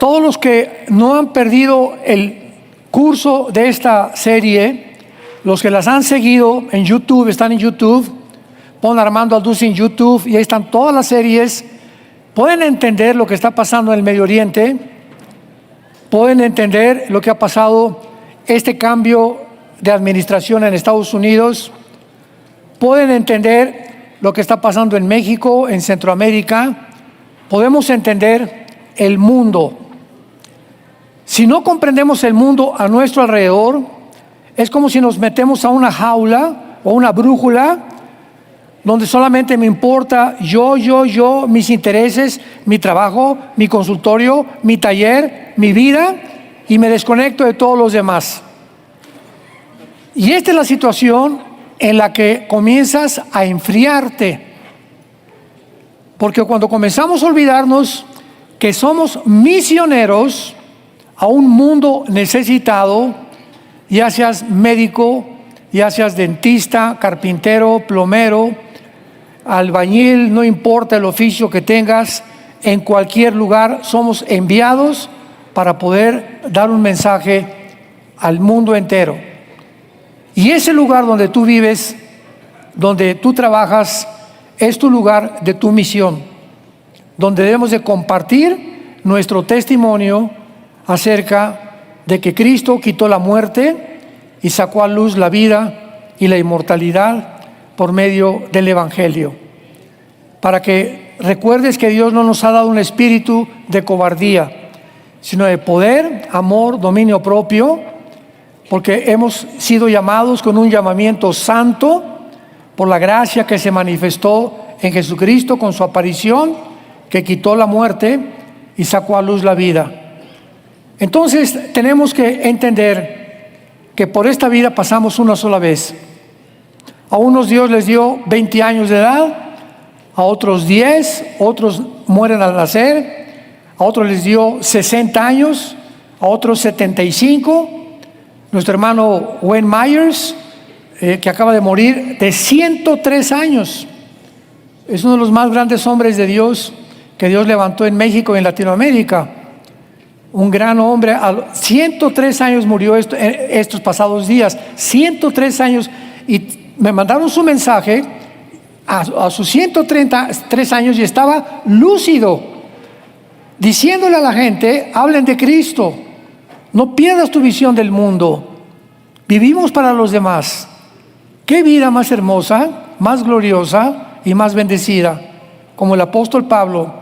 todos los que no han perdido el curso de esta serie, los que las han seguido en YouTube, están en YouTube, pon Armando Alducin en YouTube y ahí están todas las series, pueden entender lo que está pasando en el Medio Oriente, pueden entender lo que ha pasado, este cambio de administración en Estados Unidos, pueden entender lo que está pasando en México, en Centroamérica, podemos entender el mundo. Si no comprendemos el mundo a nuestro alrededor, es como si nos metemos a una jaula o una brújula donde solamente me importa yo, mis intereses, mi trabajo, mi consultorio, mi taller, mi vida, y me desconecto de todos los demás. Y esta es la situación en la que comienzas a enfriarte. Porque cuando comenzamos a olvidarnos que somos misioneros a un mundo necesitado, ya seas médico, ya seas dentista, carpintero, plomero, albañil, no importa el oficio que tengas, en cualquier lugar somos enviados para poder dar un mensaje al mundo entero. Y ese lugar donde tú vives, donde tú trabajas, es tu lugar de tu misión, donde debemos de compartir nuestro testimonio acerca de que Cristo quitó la muerte y sacó a luz la vida y la inmortalidad por medio del Evangelio. Para que recuerdes que Dios no nos ha dado un espíritu de cobardía, sino de poder, amor, dominio propio, porque hemos sido llamados con un llamamiento santo por la gracia que se manifestó en Jesucristo con su aparición, que quitó la muerte y sacó a luz la vida. Entonces tenemos que entender que por esta vida pasamos una sola vez. A unos Dios les dio 20 años de edad, a otros 10, otros mueren al nacer, a otros les dio 60 años, a otros 75. Nuestro hermano Wayne Myers, que acaba de morir, de 103 años. Es uno de los más grandes hombres de Dios que Dios levantó en México y en Latinoamérica. Un gran hombre, a 103 años murió estos pasados días, 103 años, y me mandaron su mensaje a sus 133 años y estaba lúcido, diciéndole a la gente, hablen de Cristo, no pierdas tu visión del mundo, vivimos para los demás. Qué vida más hermosa, más gloriosa y más bendecida, como el apóstol Pablo,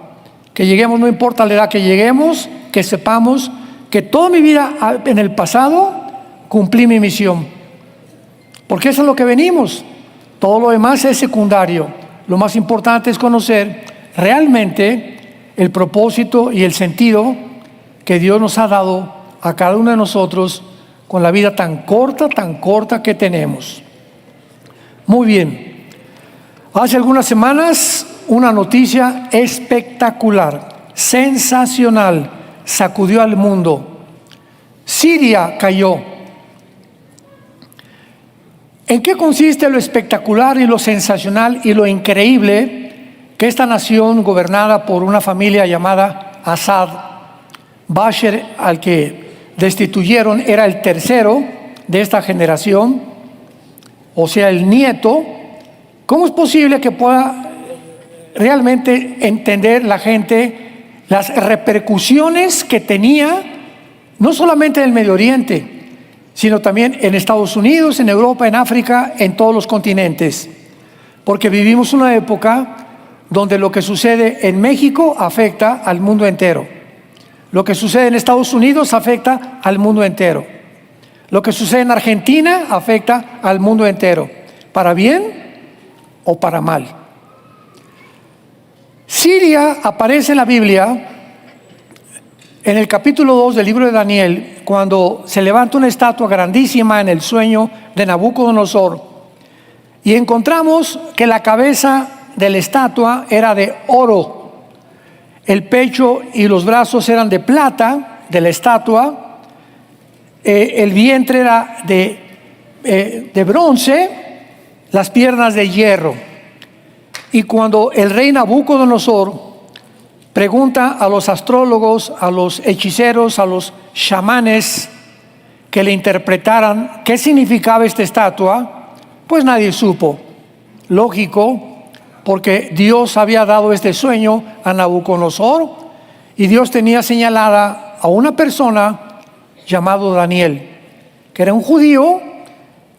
que lleguemos, no importa la edad que lleguemos, que sepamos que toda mi vida en el pasado cumplí mi misión, porque eso es lo que venimos. Todo lo demás es secundario. Lo más importante es conocer realmente el propósito y el sentido que Dios nos ha dado a cada uno de nosotros con la vida tan corta que tenemos. Muy bien. Hace algunas semanas una noticia espectacular, sensacional, sacudió al mundo. Siria cayó. ¿En qué consiste lo espectacular y lo sensacional y lo increíble que esta nación gobernada por una familia llamada Assad, Bashar, al que destituyeron, era el tercero de esta generación, o sea, el nieto? ¿Cómo es posible que pueda realmente entender la gente las repercusiones que tenía, no solamente en el Medio Oriente, sino también en Estados Unidos, en Europa, en África, en todos los continentes? Porque vivimos una época donde lo que sucede en México afecta al mundo entero. Lo que sucede en Estados Unidos afecta al mundo entero. Lo que sucede en Argentina afecta al mundo entero, para bien o para mal. Siria aparece en la Biblia en el capítulo 2 del libro de Daniel, cuando se levanta una estatua grandísima en el sueño de Nabucodonosor, y encontramos que la cabeza de la estatua era de oro, el pecho y los brazos eran de plata de la estatua, el vientre era de bronce, las piernas de hierro. Y cuando el rey Nabucodonosor pregunta a los astrólogos, a los hechiceros, a los chamanes que le interpretaran qué significaba esta estatua, pues nadie supo. Lógico, porque Dios había dado este sueño a Nabucodonosor y Dios tenía señalada a una persona llamado Daniel, que era un judío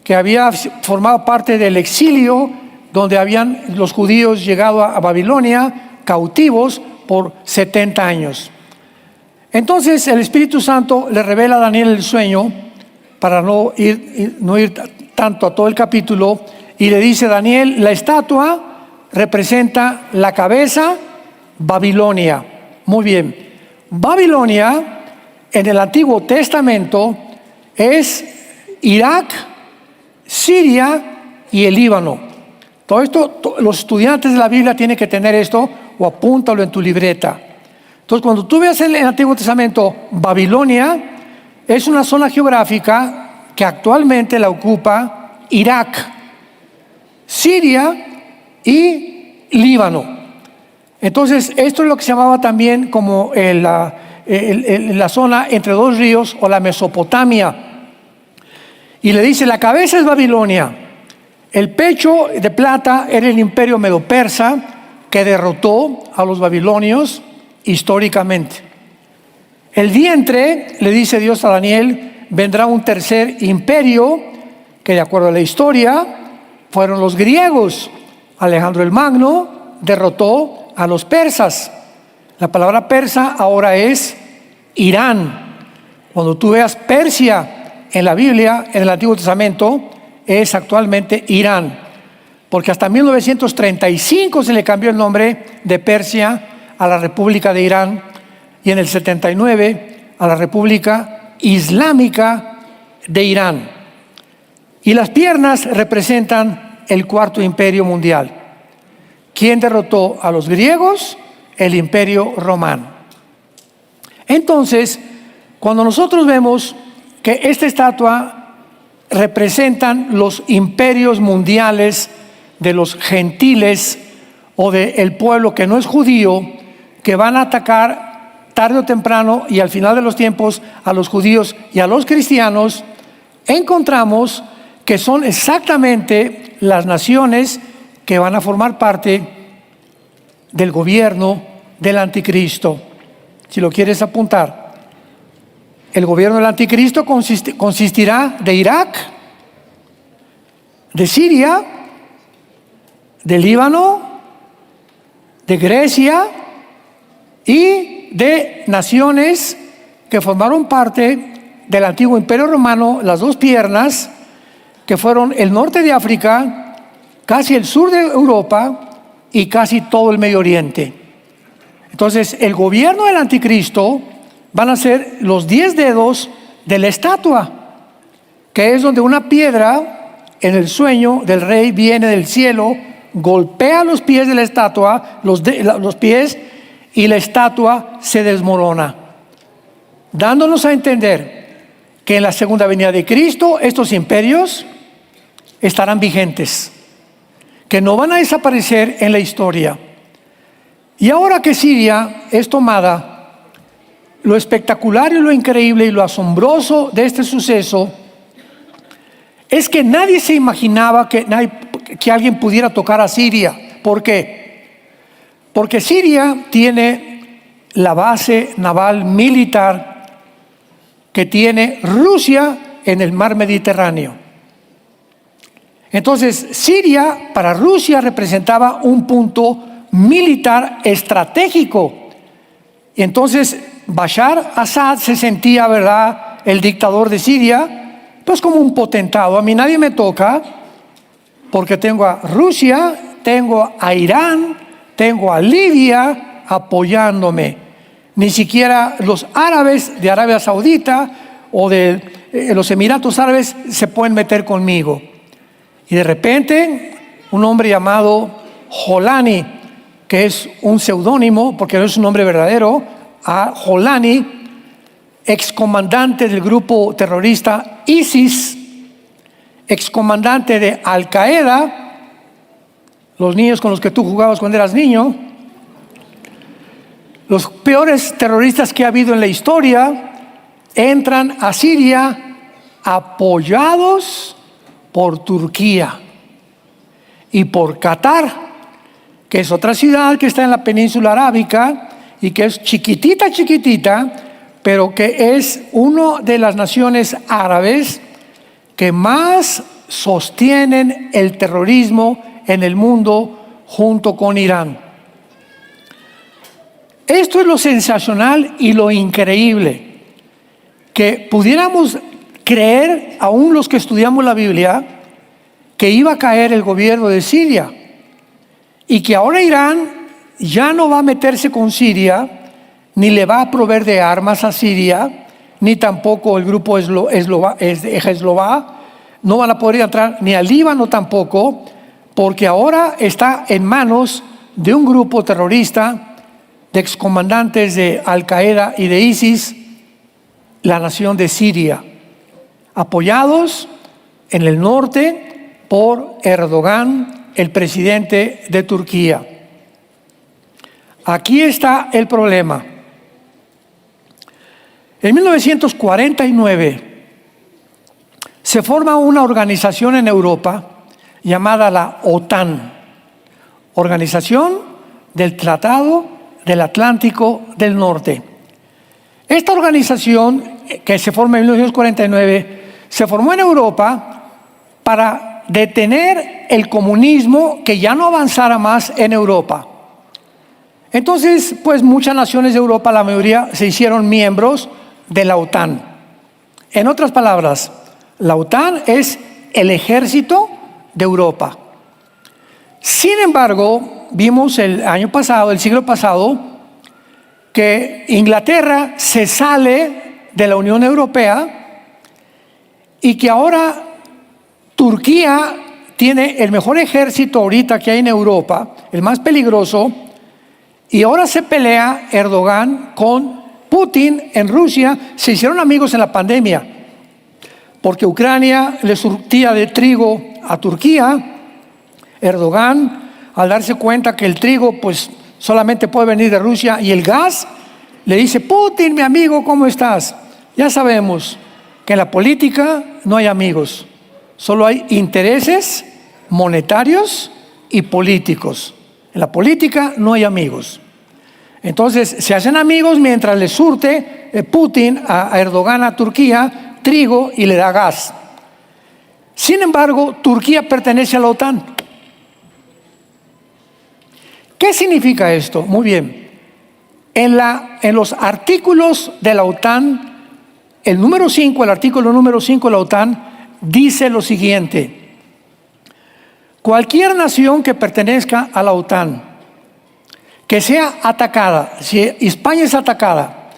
que había formado parte del exilio donde habían los judíos llegado a Babilonia cautivos por 70 años. Entonces el Espíritu Santo le revela a Daniel el sueño, para no ir tanto a todo el capítulo, y le dice: Daniel, la estatua representa la cabeza, Babilonia. Muy bien, Babilonia en el Antiguo Testamento es Irak, Siria y el Líbano. Todo esto, los estudiantes de la Biblia tienen que tener esto, o apúntalo en tu libreta. Entonces, cuando tú veas en el Antiguo Testamento Babilonia, es una zona geográfica que actualmente la ocupa Irak, Siria y Líbano. Entonces, esto es lo que se llamaba también como la zona entre dos ríos, o la Mesopotamia. Y le dice: la cabeza es Babilonia, el pecho de plata era el imperio medo-persa, que derrotó a los babilonios históricamente. El vientre, le dice Dios a Daniel, vendrá un tercer imperio, que de acuerdo a la historia fueron los griegos. Alejandro el Magno derrotó a los persas. La palabra persa ahora es Irán. Cuando tú veas Persia en la Biblia, en el Antiguo Testamento, es actualmente Irán, porque hasta 1935 se le cambió el nombre de Persia a la República de Irán, y en el 79 a la República Islámica de Irán. Y las piernas representan el cuarto imperio mundial. ¿Quién derrotó a los griegos? El imperio romano. Entonces, cuando nosotros vemos que esta estatua representan los imperios mundiales de los gentiles o del pueblo que no es judío, que van a atacar tarde o temprano y al final de los tiempos a los judíos y a los cristianos, encontramos que son exactamente las naciones que van a formar parte del gobierno del anticristo. Si lo quieres apuntar, el gobierno del anticristo consistirá de Irak, de Siria, de Líbano, de Grecia y de naciones que formaron parte del antiguo imperio romano, las dos piernas, que fueron el norte de África, casi el sur de Europa y casi todo el Medio Oriente. Entonces, el gobierno del anticristo van a ser los 10 dedos de la estatua, que es donde una piedra en el sueño del rey viene del cielo, golpea los pies de la estatua, los pies, y la estatua se desmorona, dándonos a entender que en la segunda venida de Cristo estos imperios estarán vigentes, que no van a desaparecer en la historia. Y ahora que Siria es tomada, lo espectacular y lo increíble y lo asombroso de este suceso es que nadie se imaginaba que alguien pudiera tocar a Siria. ¿Por qué? Porque Siria tiene la base naval militar que tiene Rusia en el mar Mediterráneo. Entonces, Siria para Rusia representaba un punto militar estratégico. Y entonces Bashar Assad se sentía, ¿verdad?, el dictador de Siria, pues como un potentado. A mí nadie me toca, porque tengo a Rusia, tengo a Irán, tengo a Libia apoyándome. Ni siquiera los árabes de Arabia Saudita o de los Emiratos Árabes se pueden meter conmigo. Y de repente, un hombre llamado Jolani, que es un seudónimo, porque no es un nombre verdadero, a Jolani, excomandante del grupo terrorista ISIS, excomandante de Al Qaeda, los niños con los que tú jugabas cuando eras niño, Los peores terroristas que ha habido en la historia entran a Siria apoyados por Turquía y por Qatar, que es otra ciudad que está en la península arábica y que es chiquitita, pero que es una de las naciones árabes que más sostienen el terrorismo en el mundo junto con Irán. Esto es lo sensacional y lo increíble, que pudiéramos creer, aún los que estudiamos la Biblia, que iba a caer el gobierno de Siria y que ahora Irán ya no va a meterse con Siria, ni le va a proveer de armas a Siria, ni tampoco el grupo Hezbollah, no van a poder entrar ni al Líbano tampoco, porque ahora está en manos de un grupo terrorista de excomandantes de Al Qaeda y de ISIS, la nación de Siria, apoyados en el norte por Erdogan, el presidente de Turquía. Aquí está el problema. En 1949 se forma una organización en Europa llamada la OTAN, Organización del Tratado del Atlántico del Norte. Esta organización, que se forma en 1949, se formó en Europa para detener el comunismo, que ya no avanzara más en Europa. Entonces, pues muchas naciones de Europa, la mayoría, se hicieron miembros de la OTAN. En otras palabras, la OTAN es el ejército de Europa. Sin embargo, vimos el siglo pasado, que Inglaterra se sale de la Unión Europea y que ahora Turquía tiene el mejor ejército ahorita que hay en Europa, el más peligroso, y ahora se pelea Erdogan con Putin en Rusia. Se hicieron amigos en la pandemia, porque Ucrania le surtía de trigo a Turquía. Erdogan, al darse cuenta que el trigo pues solamente puede venir de Rusia y el gas, le dice: Putin, mi amigo, ¿cómo estás? Ya sabemos que en la política no hay amigos, solo hay intereses monetarios y políticos. En la política no hay amigos. Entonces se hacen amigos mientras le surte Putin a Erdogan, a Turquía, trigo y le da gas. Sin embargo, Turquía pertenece a la OTAN. ¿Qué significa esto? Muy bien. En los artículos de la OTAN, el artículo número 5 de la OTAN dice lo siguiente: cualquier nación que pertenezca a la OTAN, que sea atacada, si España es atacada,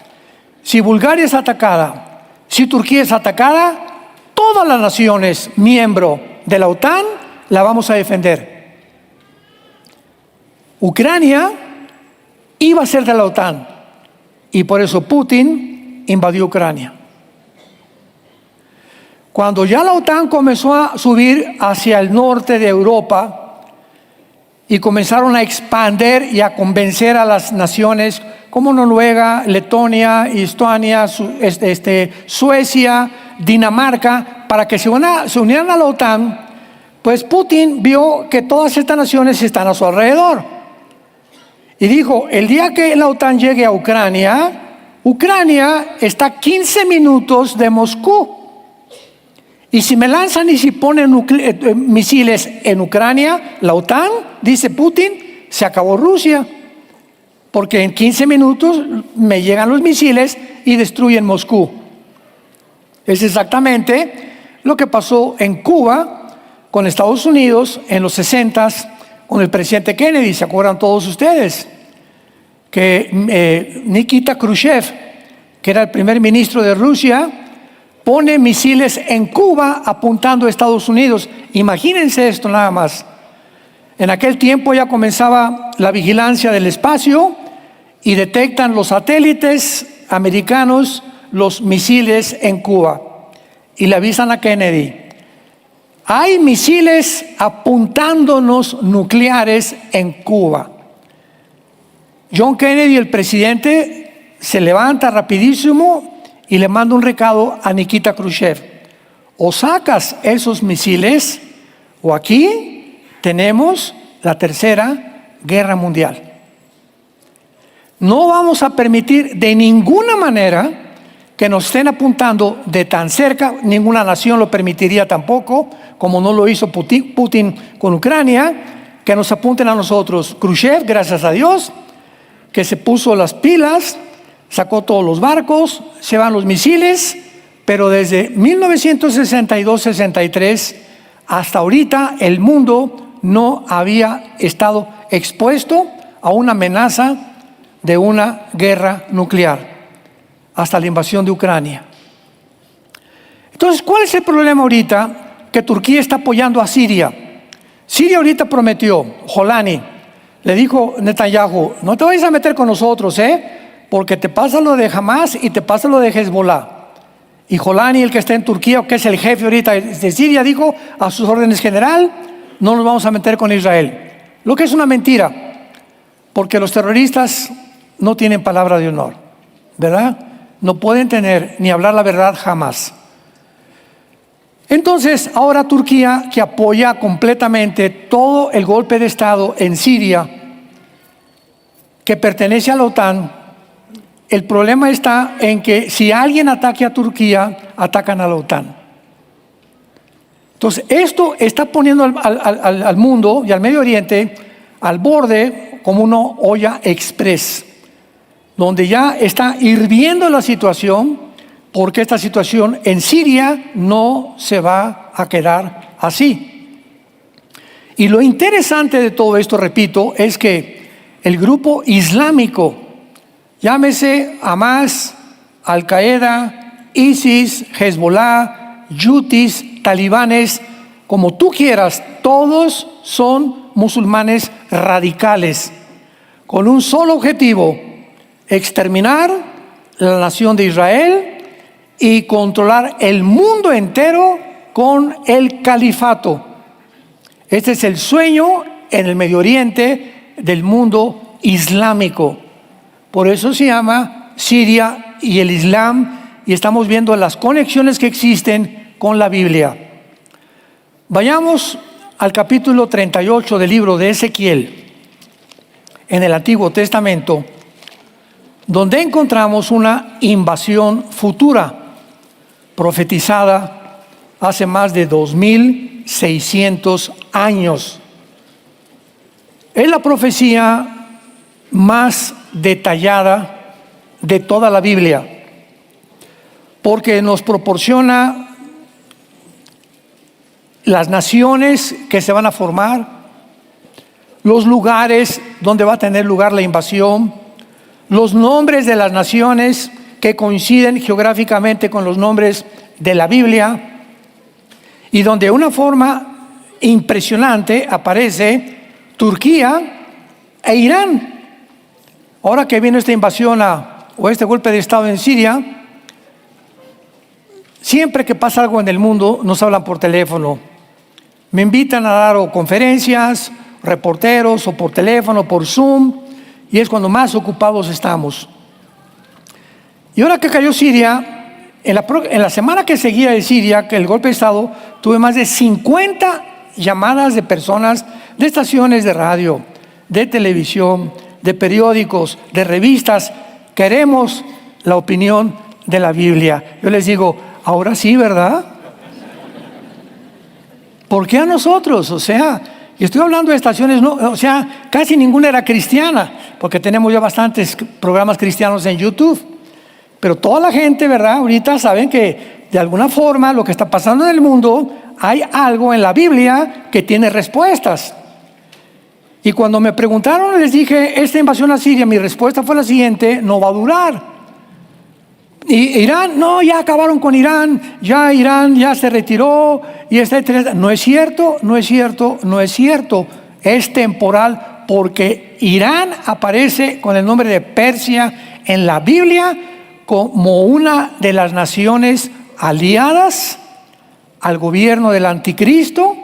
si Bulgaria es atacada, si Turquía es atacada, todas las naciones miembros de la OTAN la vamos a defender. Ucrania iba a ser de la OTAN y por eso Putin invadió Ucrania. Cuando ya la OTAN comenzó a subir hacia el norte de Europa y comenzaron a expandir y a convencer a las naciones como Noruega, Letonia, Estonia, Suecia, Dinamarca, para que se unieran a la OTAN, pues Putin vio que todas estas naciones están a su alrededor. Y dijo: el día que la OTAN llegue a Ucrania, Ucrania está a 15 minutos de Moscú. Y si me lanzan y si ponen misiles en Ucrania, la OTAN, dice Putin, se acabó Rusia. Porque en 15 minutos me llegan los misiles y destruyen Moscú. Es exactamente lo que pasó en Cuba con Estados Unidos en los 60s con el presidente Kennedy. ¿Se acuerdan todos ustedes? Que Nikita Khrushchev, que era el primer ministro de Rusia, pone misiles en Cuba apuntando a Estados Unidos. Imagínense esto nada más. En aquel tiempo ya comenzaba la vigilancia del espacio y detectan los satélites americanos los misiles en Cuba y le avisan a Kennedy: hay misiles apuntándonos nucleares en Cuba. John Kennedy, el presidente, se levanta rapidísimo y le manda un recado a Nikita Khrushchev. O sacas esos misiles o aquí tenemos la tercera guerra mundial. No vamos a permitir de ninguna manera que nos estén apuntando de tan cerca. Ninguna nación lo permitiría tampoco, como no lo hizo Putin con Ucrania, que nos apunten a nosotros. Khrushchev, gracias a Dios, que se puso las pilas, sacó todos los barcos, se van los misiles, pero desde 1962-63 hasta ahorita el mundo no había estado expuesto a una amenaza de una guerra nuclear, hasta la invasión de Ucrania. Entonces, ¿cuál es el problema ahorita? Que Turquía está apoyando a Siria. Siria ahorita prometió, Jolani, le dijo Netanyahu, no te vayas a meter con nosotros, porque te pasa lo de Hamas y te pasa lo de Hezbollah. Y Jolani, el que está en Turquía, que es el jefe ahorita de Siria, dijo a sus órdenes general, no nos vamos a meter con Israel. Lo que es una mentira, porque los terroristas no tienen palabra de honor, ¿verdad? No pueden tener ni hablar la verdad jamás. Entonces, ahora Turquía, que apoya completamente todo el golpe de Estado en Siria, que pertenece a la OTAN, el problema está en que si alguien ataque a Turquía, atacan a la OTAN. Entonces, esto está poniendo al mundo y al Medio Oriente al borde como una olla express, donde ya está hirviendo la situación, porque esta situación en Siria no se va a quedar así. Y lo interesante de todo esto, repito, es que el grupo islámico, llámese Hamas, Al-Qaeda, ISIS, Hezbollah, Houthis, talibanes, como tú quieras, todos son musulmanes radicales, con un solo objetivo: exterminar la nación de Israel y controlar el mundo entero con el califato. Este es el sueño en el Medio Oriente del mundo islámico. Por eso se llama Siria y el Islam, y estamos viendo las conexiones que existen con la Biblia. Vayamos al capítulo 38 del libro de Ezequiel, en el Antiguo Testamento, donde encontramos una invasión futura, profetizada hace más de 2600 años. Es la profecía más detallada de toda la Biblia, porque nos proporciona las naciones que se van a formar, los lugares donde va a tener lugar la invasión, los nombres de las naciones que coinciden geográficamente con los nombres de la Biblia, y donde de una forma impresionante aparece Turquía e Irán. Ahora que viene esta invasión o este golpe de Estado en Siria, siempre que pasa algo en el mundo nos hablan por teléfono, me invitan a dar conferencias, reporteros, o por teléfono, por Zoom, y es cuando más ocupados estamos. Y ahora que cayó Siria, en la semana que seguía de Siria, que el golpe de Estado, tuve más de 50 llamadas de personas, de estaciones de radio, de televisión, de periódicos, de revistas. Queremos la opinión de la Biblia. Yo les digo, ahora sí, ¿verdad? ¿Por qué a nosotros? O sea, y estoy hablando de estaciones, no, o sea, casi ninguna era cristiana, porque tenemos ya bastantes programas cristianos en YouTube. Pero toda la gente, ¿verdad? Ahorita saben que de alguna forma lo que está pasando en el mundo, hay algo en la Biblia que tiene respuestas. Y cuando me preguntaron, les dije, esta invasión a Siria, mi respuesta fue la siguiente: no va a durar. Y Irán, no, ya acabaron con Irán ya se retiró, y etcétera. No es cierto, no es cierto, no es cierto. Es temporal, porque Irán aparece con el nombre de Persia en la Biblia como una de las naciones aliadas al gobierno del anticristo,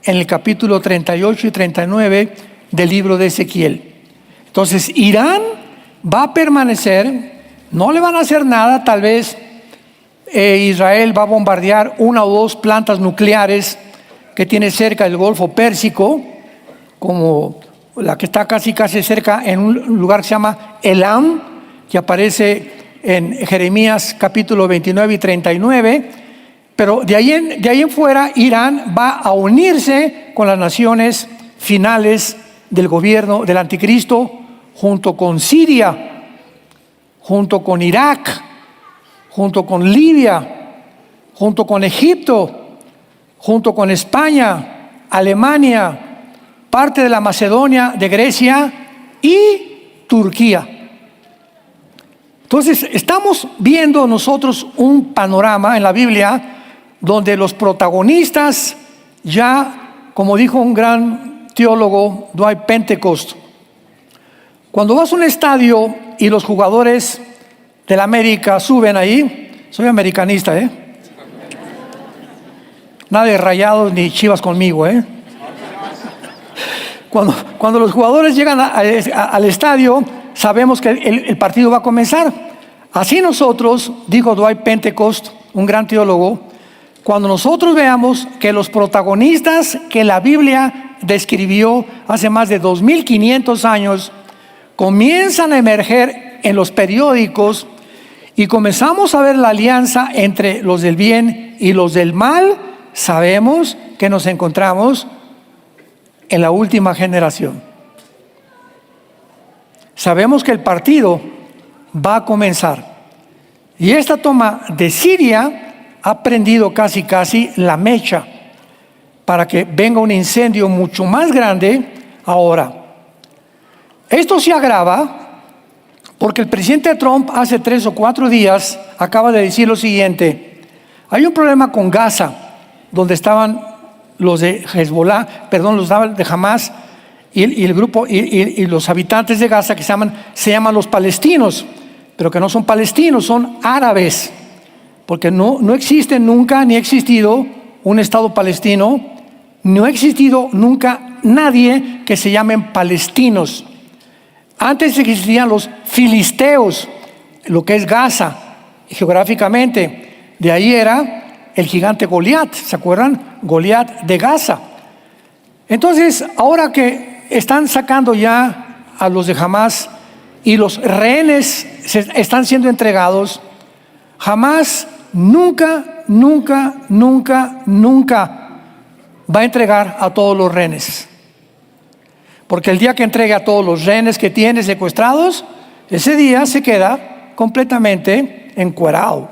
en el capítulo 38 y 39 del libro de Ezequiel. Entonces, Irán va a permanecer, no le van a hacer nada, tal vez Israel va a bombardear una o dos plantas nucleares que tiene cerca del Golfo Pérsico, como la que está casi cerca en un lugar que se llama Elam, que aparece en Jeremías capítulo 29 y 39, pero de ahí en fuera Irán va a unirse con las naciones finales del gobierno del anticristo, junto con Siria, junto con Irak, junto con Libia, junto con Egipto, junto con España, Alemania, parte de la Macedonia, de Grecia y Turquía. Entonces, estamos viendo nosotros un panorama en la Biblia donde los protagonistas ya, como dijo un gran teólogo, Dwight Pentecost, cuando vas a un estadio y los jugadores del América suben ahí, soy americanista, nada de Rayados ni Chivas conmigo, Cuando los jugadores llegan al estadio, sabemos que el partido va a comenzar. Así nosotros, dijo Dwight Pentecost, un gran teólogo, cuando nosotros veamos que los protagonistas que la Biblia describió hace más de 2500 años comienzan a emerger en los periódicos y comenzamos a ver la alianza entre los del bien y los del mal, sabemos que nos encontramos en la última generación. Sabemos que el partido va a comenzar. Y esta toma de Siria ha prendido casi la mecha para que venga un incendio mucho más grande ahora. Esto se agrava porque el presidente Trump hace 3 o 4 días acaba de decir lo siguiente: hay un problema con Gaza, donde estaban los de Hezbollah, los de Hamas y el grupo y los habitantes de Gaza que se llaman los palestinos, pero que no son palestinos, son árabes, porque no existe nunca ni ha existido un Estado palestino, no ha existido nunca nadie que se llamen palestinos. Antes existían los filisteos, lo que es Gaza, geográficamente, de ahí era el gigante Goliat, ¿se acuerdan? Goliat de Gaza. Entonces, ahora que están sacando ya a los de Hamas y los rehenes están siendo entregados, Hamas nunca va a entregar a todos los rehenes. Porque el día que entregue a todos los rehenes que tiene secuestrados, ese día se queda completamente encuerado.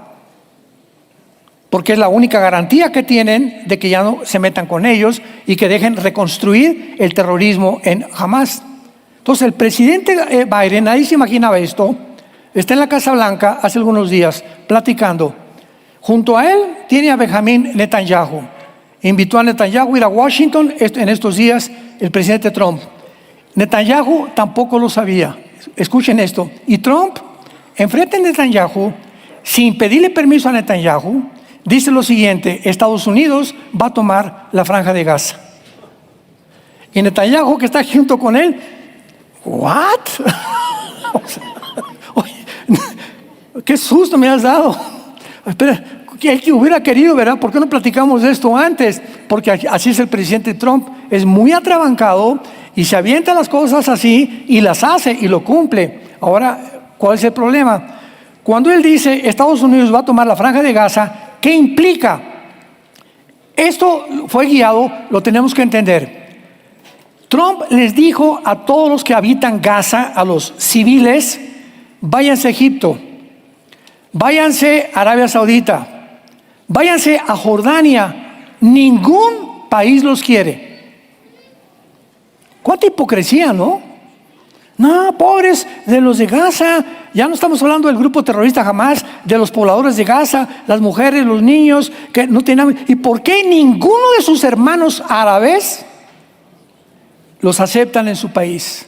Porque es la única garantía que tienen de que ya no se metan con ellos y que dejen reconstruir el terrorismo en Hamas. Entonces el presidente Biden, nadie se imaginaba esto, está en la Casa Blanca hace algunos días platicando. Junto a él tiene a Benjamín Netanyahu. Invitó a Netanyahu a ir a Washington en estos días el presidente Trump. Netanyahu tampoco lo sabía. Escuchen esto. Y Trump, enfrente de Netanyahu, sin pedirle permiso a Netanyahu, dice lo siguiente: Estados Unidos va a tomar la franja de Gaza. Y Netanyahu, que está junto con él, ¿what? Oye, qué susto me has dado. Espera, el que hubiera querido, ¿verdad? ¿Por qué no platicamos de esto antes? Porque así es el presidente Trump, es muy atrabancado y se avienta las cosas así y las hace y lo cumple. Ahora, ¿cuál es el problema? Cuando él dice Estados Unidos va a tomar la franja de Gaza, ¿qué implica? Esto fue guiado, lo tenemos que entender. Trump les dijo a todos los que habitan Gaza, a los civiles: váyanse a Egipto, váyanse a Arabia Saudita, váyanse a Jordania, ningún país los quiere. ¿Cuánta hipocresía, no? No, pobres de los de Gaza, ya no estamos hablando del grupo terrorista Hamas, de los pobladores de Gaza, las mujeres, los niños que no tienen. ¿Y por qué ninguno de sus hermanos árabes los aceptan en su país?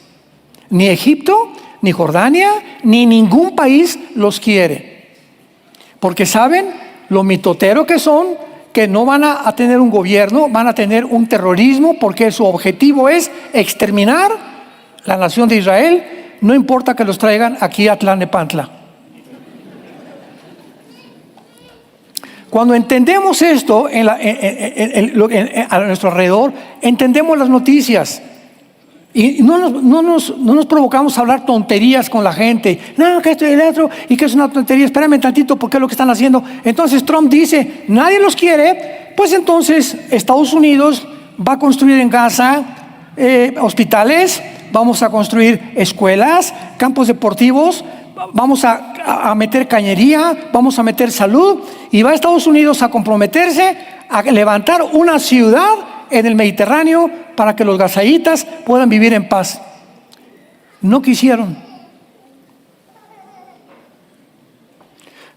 Ni Egipto, ni Jordania, ni ningún país los quiere. Porque saben lo mitotero que son, que no van a tener un gobierno, van a tener un terrorismo, porque su objetivo es exterminar la nación de Israel, no importa que los traigan aquí a Tlalnepantla. Cuando entendemos esto a nuestro alrededor, entendemos las noticias. Y no nos provocamos a hablar tonterías con la gente. No, que esto y el otro, y que es una tontería. Espérame tantito, porque es lo que están haciendo. Entonces Trump dice, nadie los quiere. Pues entonces Estados Unidos va a construir en Gaza hospitales, vamos a construir escuelas, campos deportivos, vamos a meter cañería, vamos a meter salud. Y va a Estados Unidos a comprometerse a levantar una ciudad en el Mediterráneo para que los gazaitas puedan vivir en paz. No quisieron.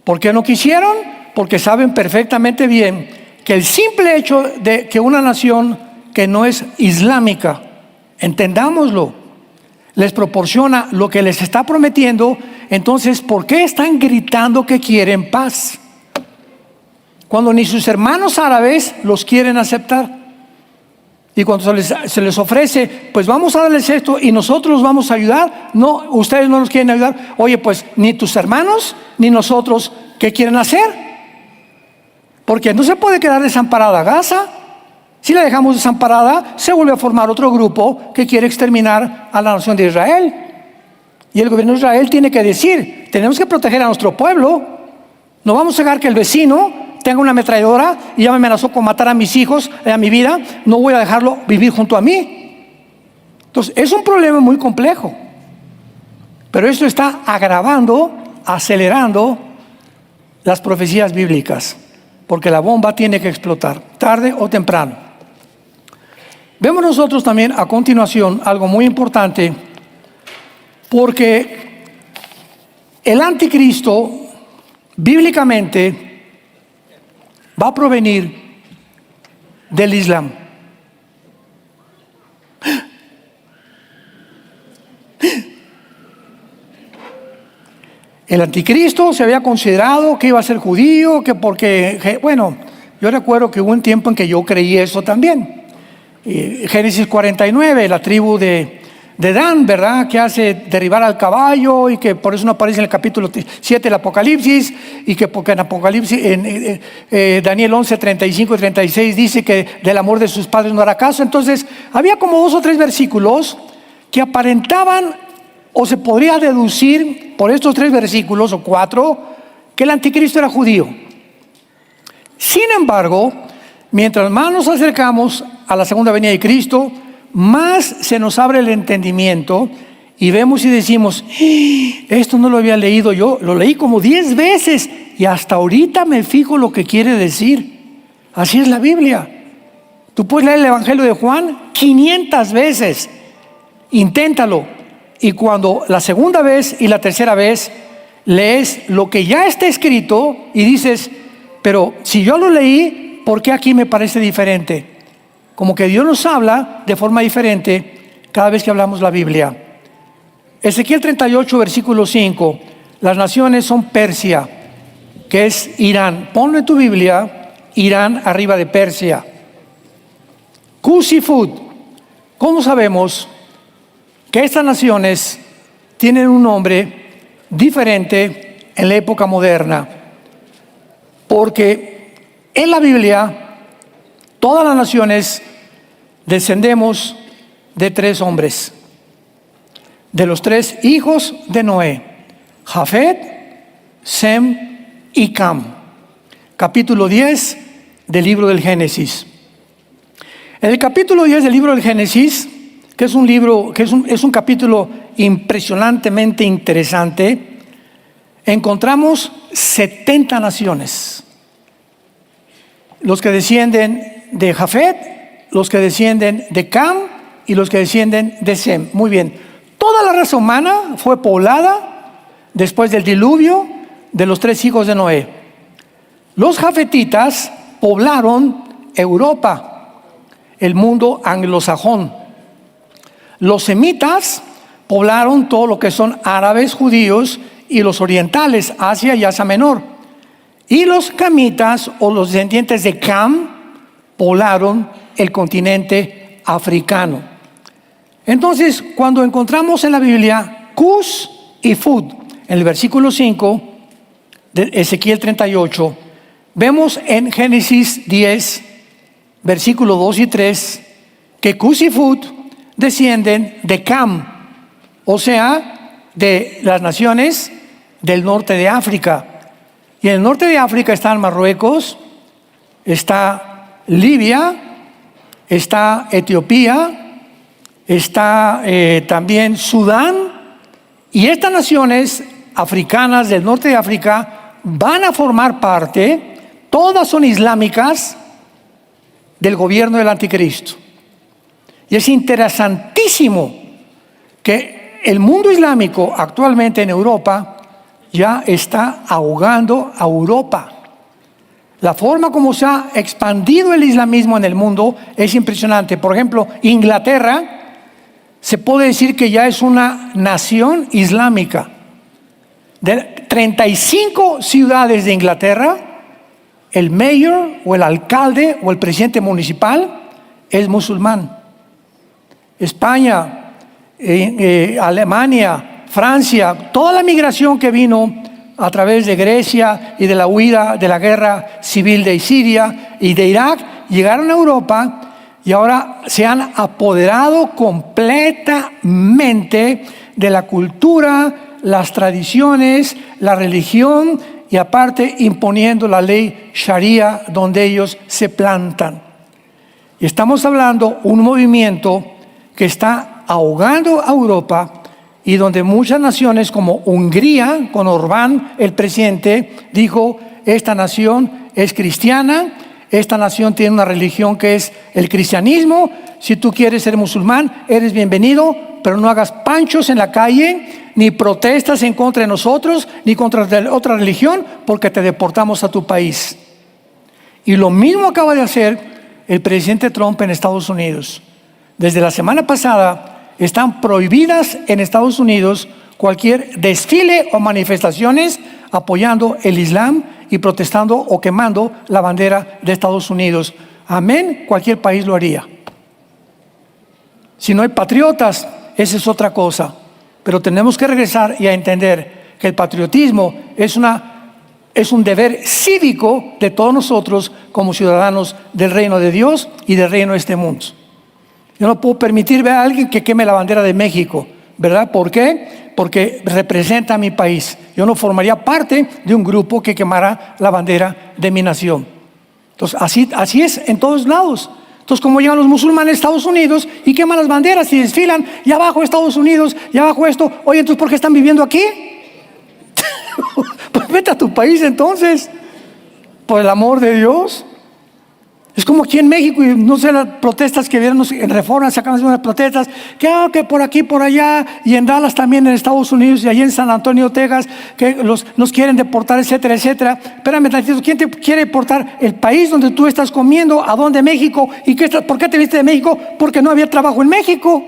¿Por qué no quisieron? Porque saben perfectamente bien que el simple hecho de que una nación que no es islámica, entendámoslo, les proporciona lo que les está prometiendo, entonces ¿por qué están gritando que quieren paz? Cuando ni sus hermanos árabes los quieren aceptar. Y cuando se les ofrece, pues vamos a darles esto y nosotros los vamos a ayudar. No, ustedes no nos quieren ayudar. Oye, pues ni tus hermanos ni nosotros, ¿qué quieren hacer? Porque no se puede quedar desamparada Gaza. Si la dejamos desamparada, se vuelve a formar otro grupo que quiere exterminar a la nación de Israel. Y el gobierno de Israel tiene que decir, tenemos que proteger a nuestro pueblo. No vamos a dejar que el vecino tenga una ametralladora y ya me amenazó con matar a mis hijos, a mi vida. No voy a dejarlo vivir junto a mí. Entonces, es un problema muy complejo. Pero esto está agravando, acelerando las profecías bíblicas. Porque la bomba tiene que explotar, tarde o temprano. Vemos nosotros también a continuación algo muy importante, porque el anticristo, bíblicamente, va a provenir del Islam. El anticristo se había considerado que iba a ser judío, que porque, bueno, yo recuerdo que hubo un tiempo en que yo creí eso también. Génesis 49, la tribu de Dan, ¿verdad? Que hace derribar al caballo y que por eso no aparece en el capítulo 7 del Apocalipsis, y que porque en Apocalipsis, Daniel 11, 35 y 36 dice que del amor de sus padres no hará caso. Entonces, había como 2 o 3 versículos que aparentaban, o se podría deducir por estos 3 versículos o 4, que el anticristo era judío. Sin embargo, mientras más nos acercamos a la segunda venida de Cristo, más se nos abre el entendimiento y vemos y decimos, esto no lo había leído yo, lo leí como 10 veces y hasta ahorita me fijo lo que quiere decir. Así es la Biblia. Tú puedes leer el Evangelio de Juan 500 veces, inténtalo. Y cuando la segunda vez y la tercera vez lees lo que ya está escrito y dices, pero si yo lo leí, ¿por qué aquí me parece diferente? Como que Dios nos habla de forma diferente cada vez que hablamos la Biblia. Ezequiel 38, versículo 5. Las naciones son Persia, que es Irán. Ponlo en tu Biblia, Irán arriba de Persia. Cus y Fud. ¿Cómo sabemos que estas naciones tienen un nombre diferente en la época moderna? Porque en la Biblia todas las naciones descendemos de 3 hombres, de los 3 hijos de Noé: Jafet, Sem y Cam. Capítulo 10 del libro del Génesis. En el capítulo 10 del libro del Génesis, que es un libro, es un capítulo impresionantemente interesante, encontramos 70 naciones. Los que descienden de Jafet, los que descienden de Cam y los que descienden de Sem. Muy bien. Toda la raza humana fue poblada después del diluvio de los 3 hijos de Noé. Los jafetitas poblaron Europa, el mundo anglosajón. Los semitas poblaron todo lo que son árabes, judíos y los orientales, Asia y Asia Menor. Y los camitas o los descendientes de Cam poblaron el continente africano. Entonces, cuando encontramos en la Biblia Cus y Fud. En el versículo 5 de Ezequiel 38, vemos en Génesis 10, versículo 2 y 3, que Cus y Fud descienden de Cam, o sea, de las naciones del norte de África. Y en el norte de África están Marruecos, está Libia, está Etiopía, está también Sudán, y estas naciones africanas del norte de África van a formar parte, todas son islámicas, del gobierno del anticristo. Y es interesantísimo que el mundo islámico actualmente en Europa ya está ahogando a Europa. La forma como se ha expandido el islamismo en el mundo es impresionante. Por ejemplo, Inglaterra se puede decir que ya es una nación islámica. De 35 ciudades de Inglaterra, el mayor o el alcalde o el presidente municipal es musulmán. España, Alemania, Francia, toda la migración que vino a través de Grecia y de la huida de la guerra civil de Siria y de Irak, llegaron a Europa y ahora se han apoderado completamente de la cultura, las tradiciones, la religión y aparte imponiendo la ley Sharia donde ellos se plantan. Y estamos hablando de un movimiento que está ahogando a Europa y donde muchas naciones como Hungría, con Orbán, el presidente, dijo, esta nación es cristiana, esta nación tiene una religión que es el cristianismo, si tú quieres ser musulmán, eres bienvenido, pero no hagas panchos en la calle, ni protestas en contra de nosotros, ni contra otra religión, porque te deportamos a tu país. Y lo mismo acaba de hacer el presidente Trump en Estados Unidos. Desde la semana pasada están prohibidas en Estados Unidos cualquier desfile o manifestaciones apoyando el Islam y protestando o quemando la bandera de Estados Unidos. Amén, cualquier país lo haría. Si no hay patriotas, esa es otra cosa. Pero tenemos que regresar y a entender que el patriotismo es un deber cívico de todos nosotros como ciudadanos del reino de Dios y del reino de este mundo. Yo no puedo permitir ver a alguien que queme la bandera de México, ¿verdad? ¿Por qué? Porque representa a mi país. Yo no formaría parte de un grupo que quemara la bandera de mi nación. Entonces, así es en todos lados. Entonces, como llegan los musulmanes a Estados Unidos y queman las banderas y desfilan, y abajo Estados Unidos, y abajo esto, oye, entonces, ¿por qué están viviendo aquí? Pues vete a tu país entonces, por el amor de Dios. Es como aquí en México, y no sé las protestas que vieron en Reforma, sacan unas protestas, que por aquí, por allá, y en Dallas también en Estados Unidos, y allí en San Antonio, Texas, que nos quieren deportar, etcétera, etcétera. Espérame tantito, ¿quién te quiere deportar? El país donde tú estás comiendo, ¿a dónde? México. ¿Y por qué te viste de México? Porque no había trabajo en México.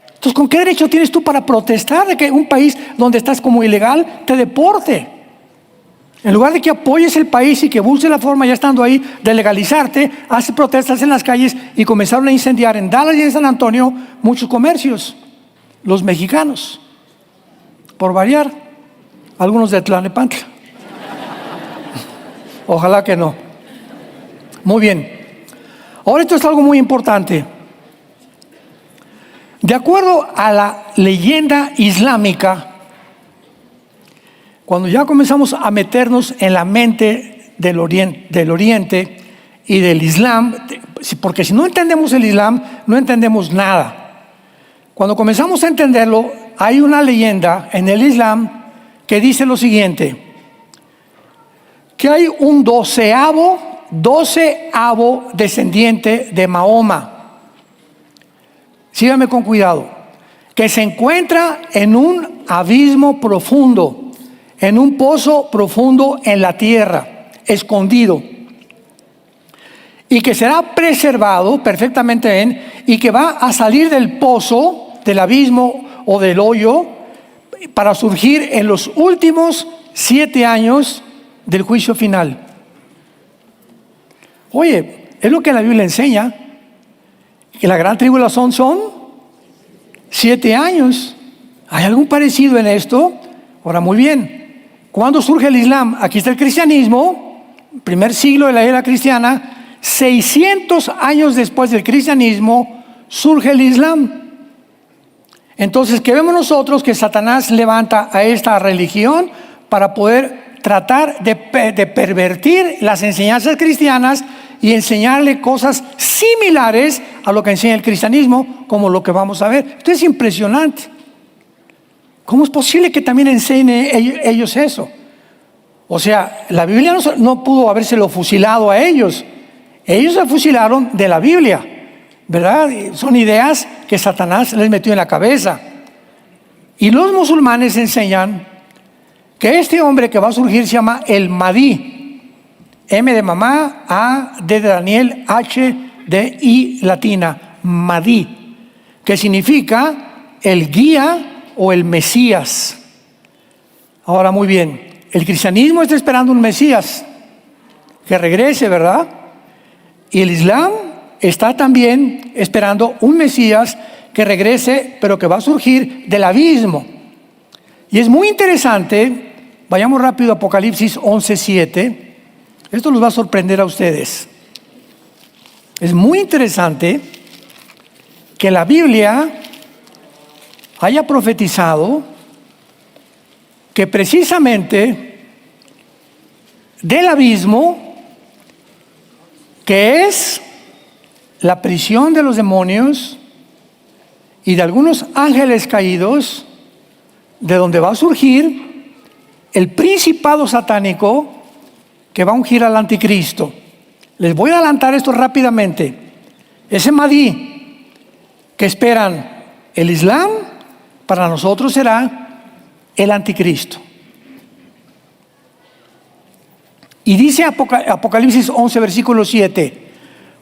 Entonces, ¿con qué derecho tienes tú para protestar de que un país donde estás como ilegal te deporte? En lugar de que apoyes el país y que busques la forma, ya estando ahí, de legalizarte, haces protestas en las calles y comenzaron a incendiar en Dallas y en San Antonio muchos comercios, los mexicanos, por variar, algunos de Tlalnepantla. Ojalá que no. Muy bien. Ahora esto es algo muy importante. De acuerdo a la leyenda islámica, cuando ya comenzamos a meternos en la mente del Oriente y del Islam, porque si no entendemos el Islam, no entendemos nada. Cuando comenzamos a entenderlo, hay una leyenda en el Islam que dice lo siguiente, que hay un doceavo descendiente de Mahoma. Síganme con cuidado, que se encuentra en un abismo profundo, en un pozo profundo en la tierra, escondido, y que será preservado perfectamente bien, y que va a salir del pozo, del abismo o del hoyo, para surgir en los últimos 7 años del juicio final. Oye, es lo que la Biblia enseña, que la gran tribulación son 7 años. ¿Hay algún parecido en esto? Ahora, muy bien. ¿Cuándo surge el Islam? Aquí está el cristianismo, primer siglo de la era cristiana. 600 años después del cristianismo surge el Islam. Entonces, ¿qué vemos nosotros? Que Satanás levanta a esta religión para poder tratar de pervertir las enseñanzas cristianas y enseñarle cosas similares a lo que enseña el cristianismo, como lo que vamos a ver. Esto es impresionante. ¿Cómo es posible que también enseñen ellos eso? O sea, la Biblia no pudo habérselo fusilado a ellos. Ellos se fusilaron de la Biblia, ¿verdad? Son ideas que Satanás les metió en la cabeza. Y los musulmanes enseñan que este hombre que va a surgir se llama el Mahdi. M de mamá, A, D de Daniel, H de I latina, Mahdi, que significa el guía o el Mesías. Ahora, muy bien, el cristianismo está esperando un Mesías que regrese, ¿verdad? Y el Islam está también esperando un Mesías que regrese, pero que va a surgir del abismo. Y es muy interesante, vayamos rápido a Apocalipsis 11:7. Esto los va a sorprender a ustedes. Es muy interesante que la Biblia haya profetizado que precisamente del abismo, que es la prisión de los demonios y de algunos ángeles caídos, de donde va a surgir el principado satánico que va a ungir al anticristo. Les voy a adelantar esto rápidamente. Ese Mahdi que esperan el Islam, para nosotros será el anticristo. Y dice Apocalipsis 11, versículo 7,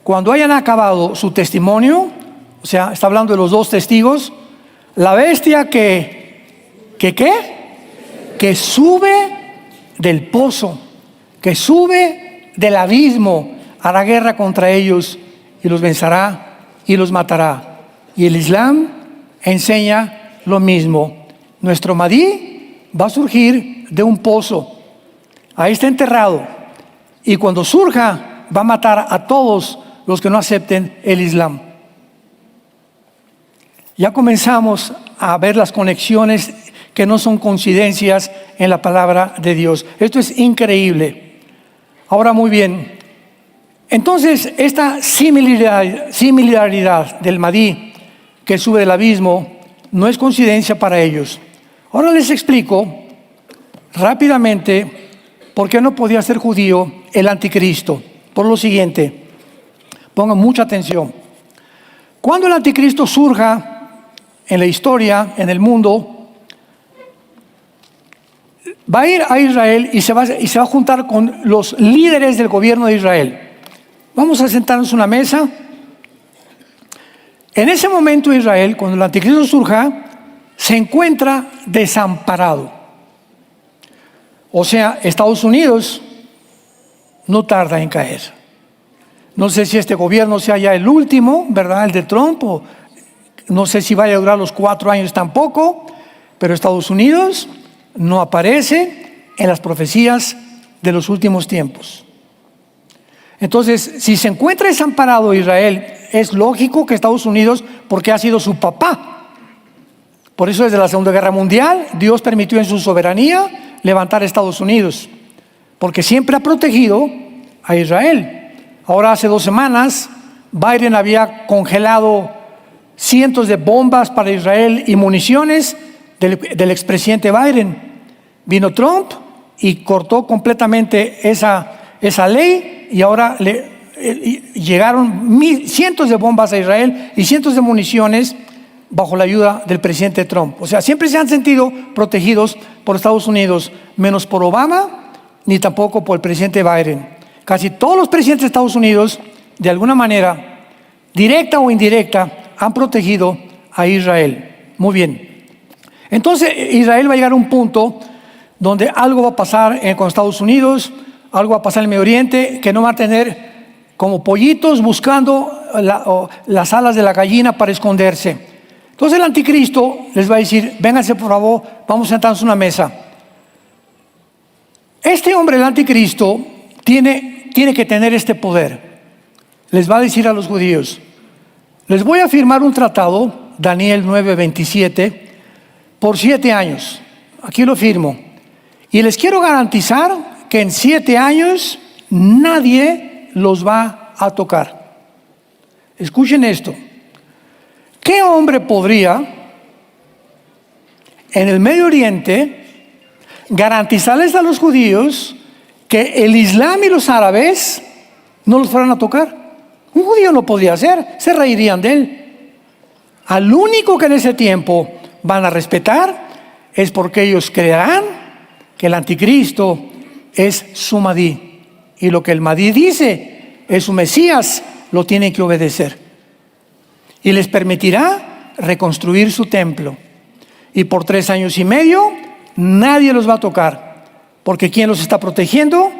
cuando hayan acabado su testimonio, o sea, está hablando de los dos testigos, la bestia que sube del pozo, que sube del abismo, hará guerra contra ellos y los vencerá y los matará. Y el Islam enseña lo mismo. Nuestro Mahdi va a surgir de un pozo. Ahí está enterrado. Y cuando surja, va a matar a todos los que no acepten el Islam. Ya comenzamos a ver las conexiones que no son coincidencias en la palabra de Dios. Esto es increíble. Ahora, muy bien. Entonces, esta similaridad del Mahdi que sube del abismo no es coincidencia para ellos. Ahora les explico rápidamente por qué no podía ser judío el anticristo. Por lo siguiente, pongan mucha atención. Cuando el anticristo surja en la historia, en el mundo, va a ir a Israel y se va a juntar con los líderes del gobierno de Israel. Vamos a sentarnos en una mesa. En ese momento Israel, cuando el anticristo surja, se encuentra desamparado. O sea, Estados Unidos no tarda en caer. No sé si este gobierno sea ya el último, ¿verdad? El de Trump, o no sé si vaya a durar los 4 años tampoco, pero Estados Unidos no aparece en las profecías de los últimos tiempos. Entonces, si se encuentra desamparado Israel, es lógico que Estados Unidos, porque ha sido su papá. Por eso desde la Segunda Guerra Mundial, Dios permitió en su soberanía levantar a Estados Unidos, porque siempre ha protegido a Israel. Ahora, hace 2 semanas, Biden había congelado cientos de bombas para Israel y municiones del expresidente Biden. Vino Trump y cortó completamente esa ley, y ahora llegaron cientos de bombas a Israel y cientos de municiones bajo la ayuda del presidente Trump. O sea, siempre se han sentido protegidos por Estados Unidos, menos por Obama, ni tampoco por el presidente Biden. Casi todos los presidentes de Estados Unidos, de alguna manera, directa o indirecta, han protegido a Israel. Muy bien. Entonces, Israel va a llegar a un punto donde algo va a pasar con Estados Unidos, algo va a pasar en el Medio Oriente, que no va a tener como pollitos buscando las alas de la gallina para esconderse. Entonces el anticristo les va a decir, vénganse por favor, vamos a sentarnos a una mesa. Este hombre, el anticristo, tiene que tener este poder. Les va a decir a los judíos, les voy a firmar un tratado, Daniel 9:27, por 7 años. Aquí lo firmo. Y les quiero garantizar que en 7 años nadie los va a tocar. Escuchen esto. ¿Qué hombre podría en el Medio Oriente garantizarles a los judíos que el Islam y los árabes no los fueran a tocar? Un judío no podía hacer, se reirían de él. Al único que en ese tiempo van a respetar es porque ellos creerán que el anticristo es su Mahdi, y lo que el Mahdi dice es su Mesías, lo tienen que obedecer, y les permitirá reconstruir su templo. Y por 3 años y medio nadie los va a tocar, porque ¿quién los está protegiendo?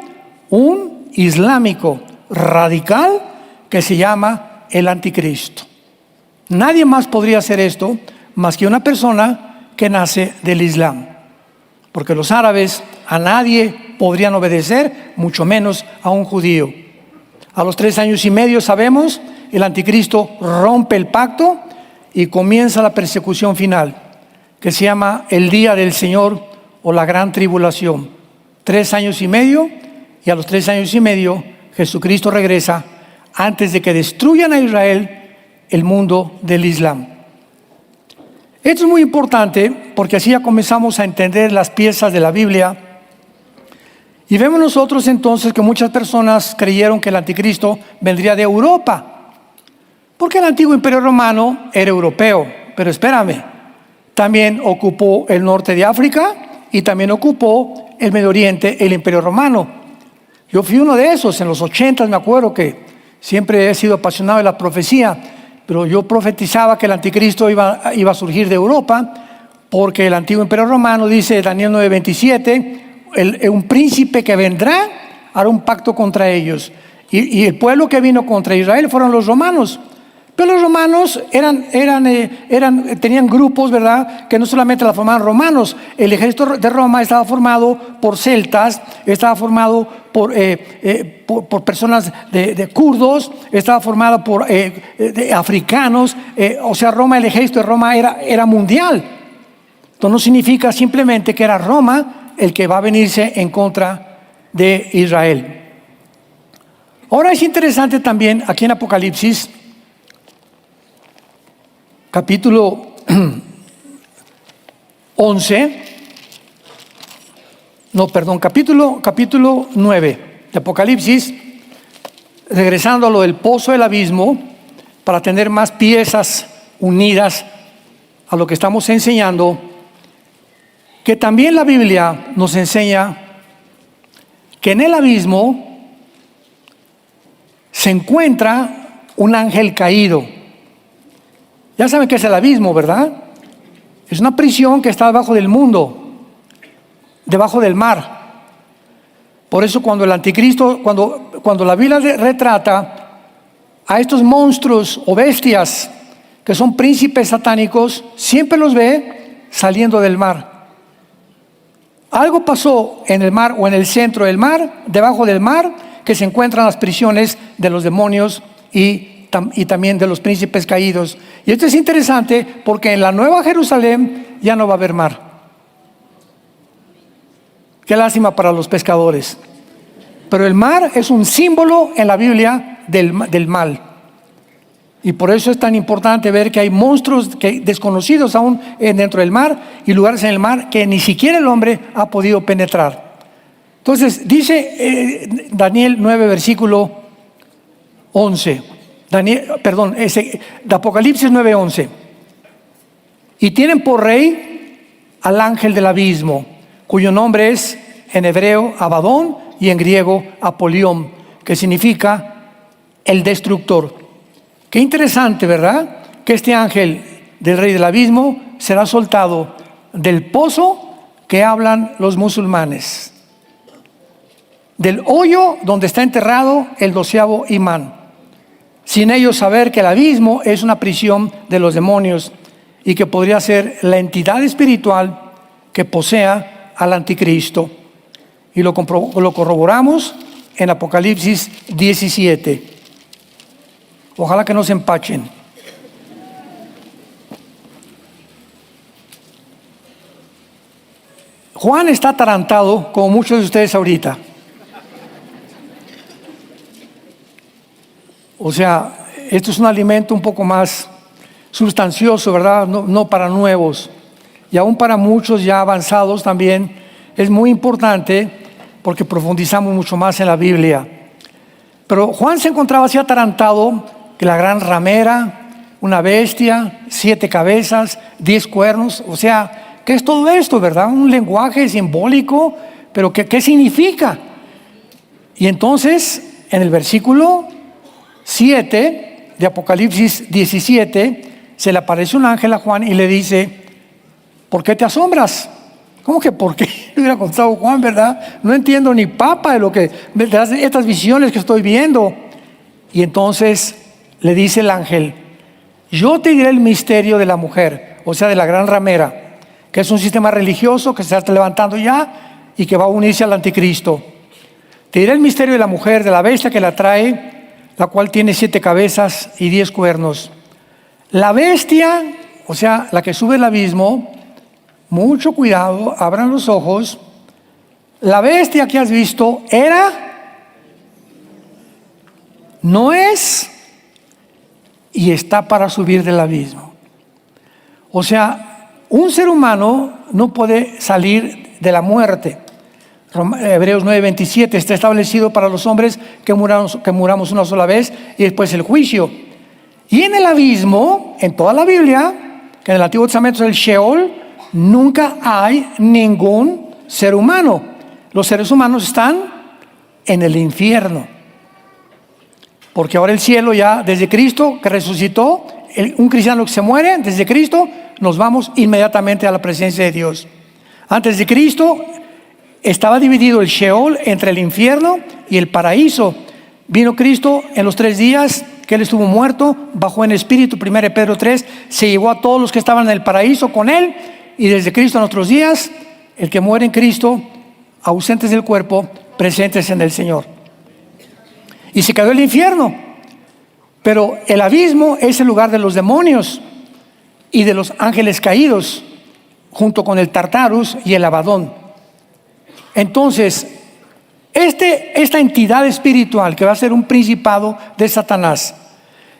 Un islámico radical que se llama el anticristo. Nadie más podría hacer esto más que una persona que nace del Islam, porque los árabes a nadie podrían obedecer, mucho menos a un judío. A los 3 años y medio, sabemos, el anticristo rompe el pacto y comienza la persecución final, que se llama el día del Señor o la gran tribulación. 3 años y medio, y a los 3 años y medio Jesucristo regresa antes de que destruyan a Israel, el mundo del Islam. Esto es muy importante porque así ya comenzamos a entender las piezas de la Biblia, y vemos nosotros entonces que muchas personas creyeron que el anticristo vendría de Europa, porque el antiguo imperio romano era europeo. Pero espérame, también ocupó el norte de África y también ocupó el Medio Oriente, el imperio romano. Yo fui uno de esos en los 80, me acuerdo que siempre he sido apasionado de la profecía, pero yo profetizaba que el anticristo iba a surgir de Europa, porque el antiguo imperio romano, dice Daniel 9:27, un príncipe que vendrá hará un pacto contra ellos. Y el pueblo que vino contra Israel fueron los romanos. Pero los romanos tenían grupos, ¿verdad?, que no solamente la formaban romanos. El ejército de Roma estaba formado por celtas, estaba formado por personas de kurdos, estaba formado por de africanos. O sea, el ejército de Roma era mundial. Esto no significa simplemente que era Roma el que va a venirse en contra de Israel. Ahora es interesante también aquí en Apocalipsis, capítulo capítulo 9 de Apocalipsis, regresando a lo del pozo del abismo, para tener más piezas unidas a lo que estamos enseñando, que también la Biblia nos enseña que en el abismo se encuentra un ángel caído. Ya saben qué es el abismo, ¿verdad? Es una prisión que está debajo del mundo, debajo del mar. Por eso cuando el anticristo, cuando la Biblia retrata a estos monstruos o bestias que son príncipes satánicos, siempre los ve saliendo del mar. Algo pasó en el mar o en el centro del mar, debajo del mar, que se encuentran las prisiones de los demonios y también de los príncipes caídos. Y esto es interesante porque en la Nueva Jerusalén ya no va a haber mar. Qué lástima para los pescadores. Pero el mar es un símbolo en la Biblia del mal. Y por eso es tan importante ver que hay monstruos desconocidos aún dentro del mar, y lugares en el mar que ni siquiera el hombre ha podido penetrar. Entonces dice Daniel 9 versículo 11, de Apocalipsis 9:11: y tienen por rey al ángel del abismo, cuyo nombre es en hebreo Abadón y en griego Apolión, que significa el destructor. Qué interesante, ¿verdad?, que este ángel del rey del abismo será soltado del pozo que hablan los musulmanes, del hoyo donde está enterrado el 12º imán, sin ellos saber que el abismo es una prisión de los demonios y que podría ser la entidad espiritual que posea al anticristo. Y lo corroboramos en Apocalipsis 17. Ojalá que no se empachen. Juan está atarantado, como muchos de ustedes ahorita. O sea, esto es un alimento un poco más sustancioso, ¿verdad? No para nuevos. Y aún para muchos ya avanzados también es muy importante porque profundizamos mucho más en la Biblia. Pero Juan se encontraba así atarantado que la gran ramera, una bestia, 7 cabezas, 10 cuernos. O sea, ¿qué es todo esto, verdad? Un lenguaje simbólico, pero ¿qué significa? Y entonces, en el versículo 7 de Apocalipsis 17, se le aparece un ángel a Juan y le dice: ¿por qué te asombras? ¿Cómo que por qué? Le hubiera contado Juan, ¿verdad? No entiendo ni papa de estas visiones que estoy viendo. Y entonces le dice el ángel: yo te diré el misterio de la mujer, o sea, de la gran ramera, que es un sistema religioso que se está levantando ya y que va a unirse al anticristo. Te diré el misterio de la mujer, de la bestia que la trae, la cual tiene 7 cabezas y 10 cuernos. La bestia, o sea, la que sube al abismo, mucho cuidado, abran los ojos. La bestia que has visto no es y está para subir del abismo. O sea, un ser humano no puede salir de la muerte. Hebreos 9:27, está establecido para los hombres que muramos una sola vez y después el juicio. Y en el abismo, en toda la Biblia, que en el Antiguo Testamento es el Sheol, nunca hay ningún ser humano. Los seres humanos están en el infierno. Porque ahora el cielo ya, desde Cristo que resucitó, un cristiano que se muere, desde Cristo, nos vamos inmediatamente a la presencia de Dios. Antes de Cristo estaba dividido el Sheol entre el infierno y el paraíso. Vino Cristo en los 3 días que Él estuvo muerto, bajó en espíritu, 1 Pedro 3, se llevó a todos los que estaban en el paraíso con Él, y desde Cristo a nuestros días, el que muere en Cristo, ausentes del cuerpo, presentes en el Señor. Y se quedó el infierno. Pero el abismo es el lugar de los demonios y de los ángeles caídos, junto con el Tartarus y el Abadón. Entonces, esta entidad espiritual que va a ser un principado de Satanás,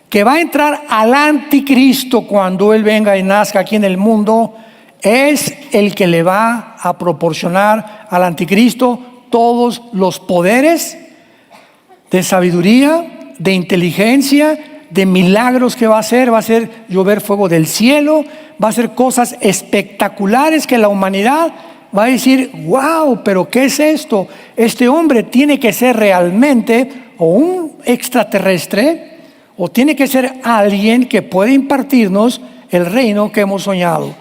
que va a entrar al anticristo cuando él venga y nazca aquí en el mundo, es el que le va a proporcionar al anticristo todos los poderes de sabiduría, de inteligencia, de milagros que va a hacer llover fuego del cielo, va a hacer cosas espectaculares que la humanidad va a decir: wow, pero ¿qué es esto? Este hombre tiene que ser realmente o un extraterrestre o tiene que ser alguien que puede impartirnos el reino que hemos soñado.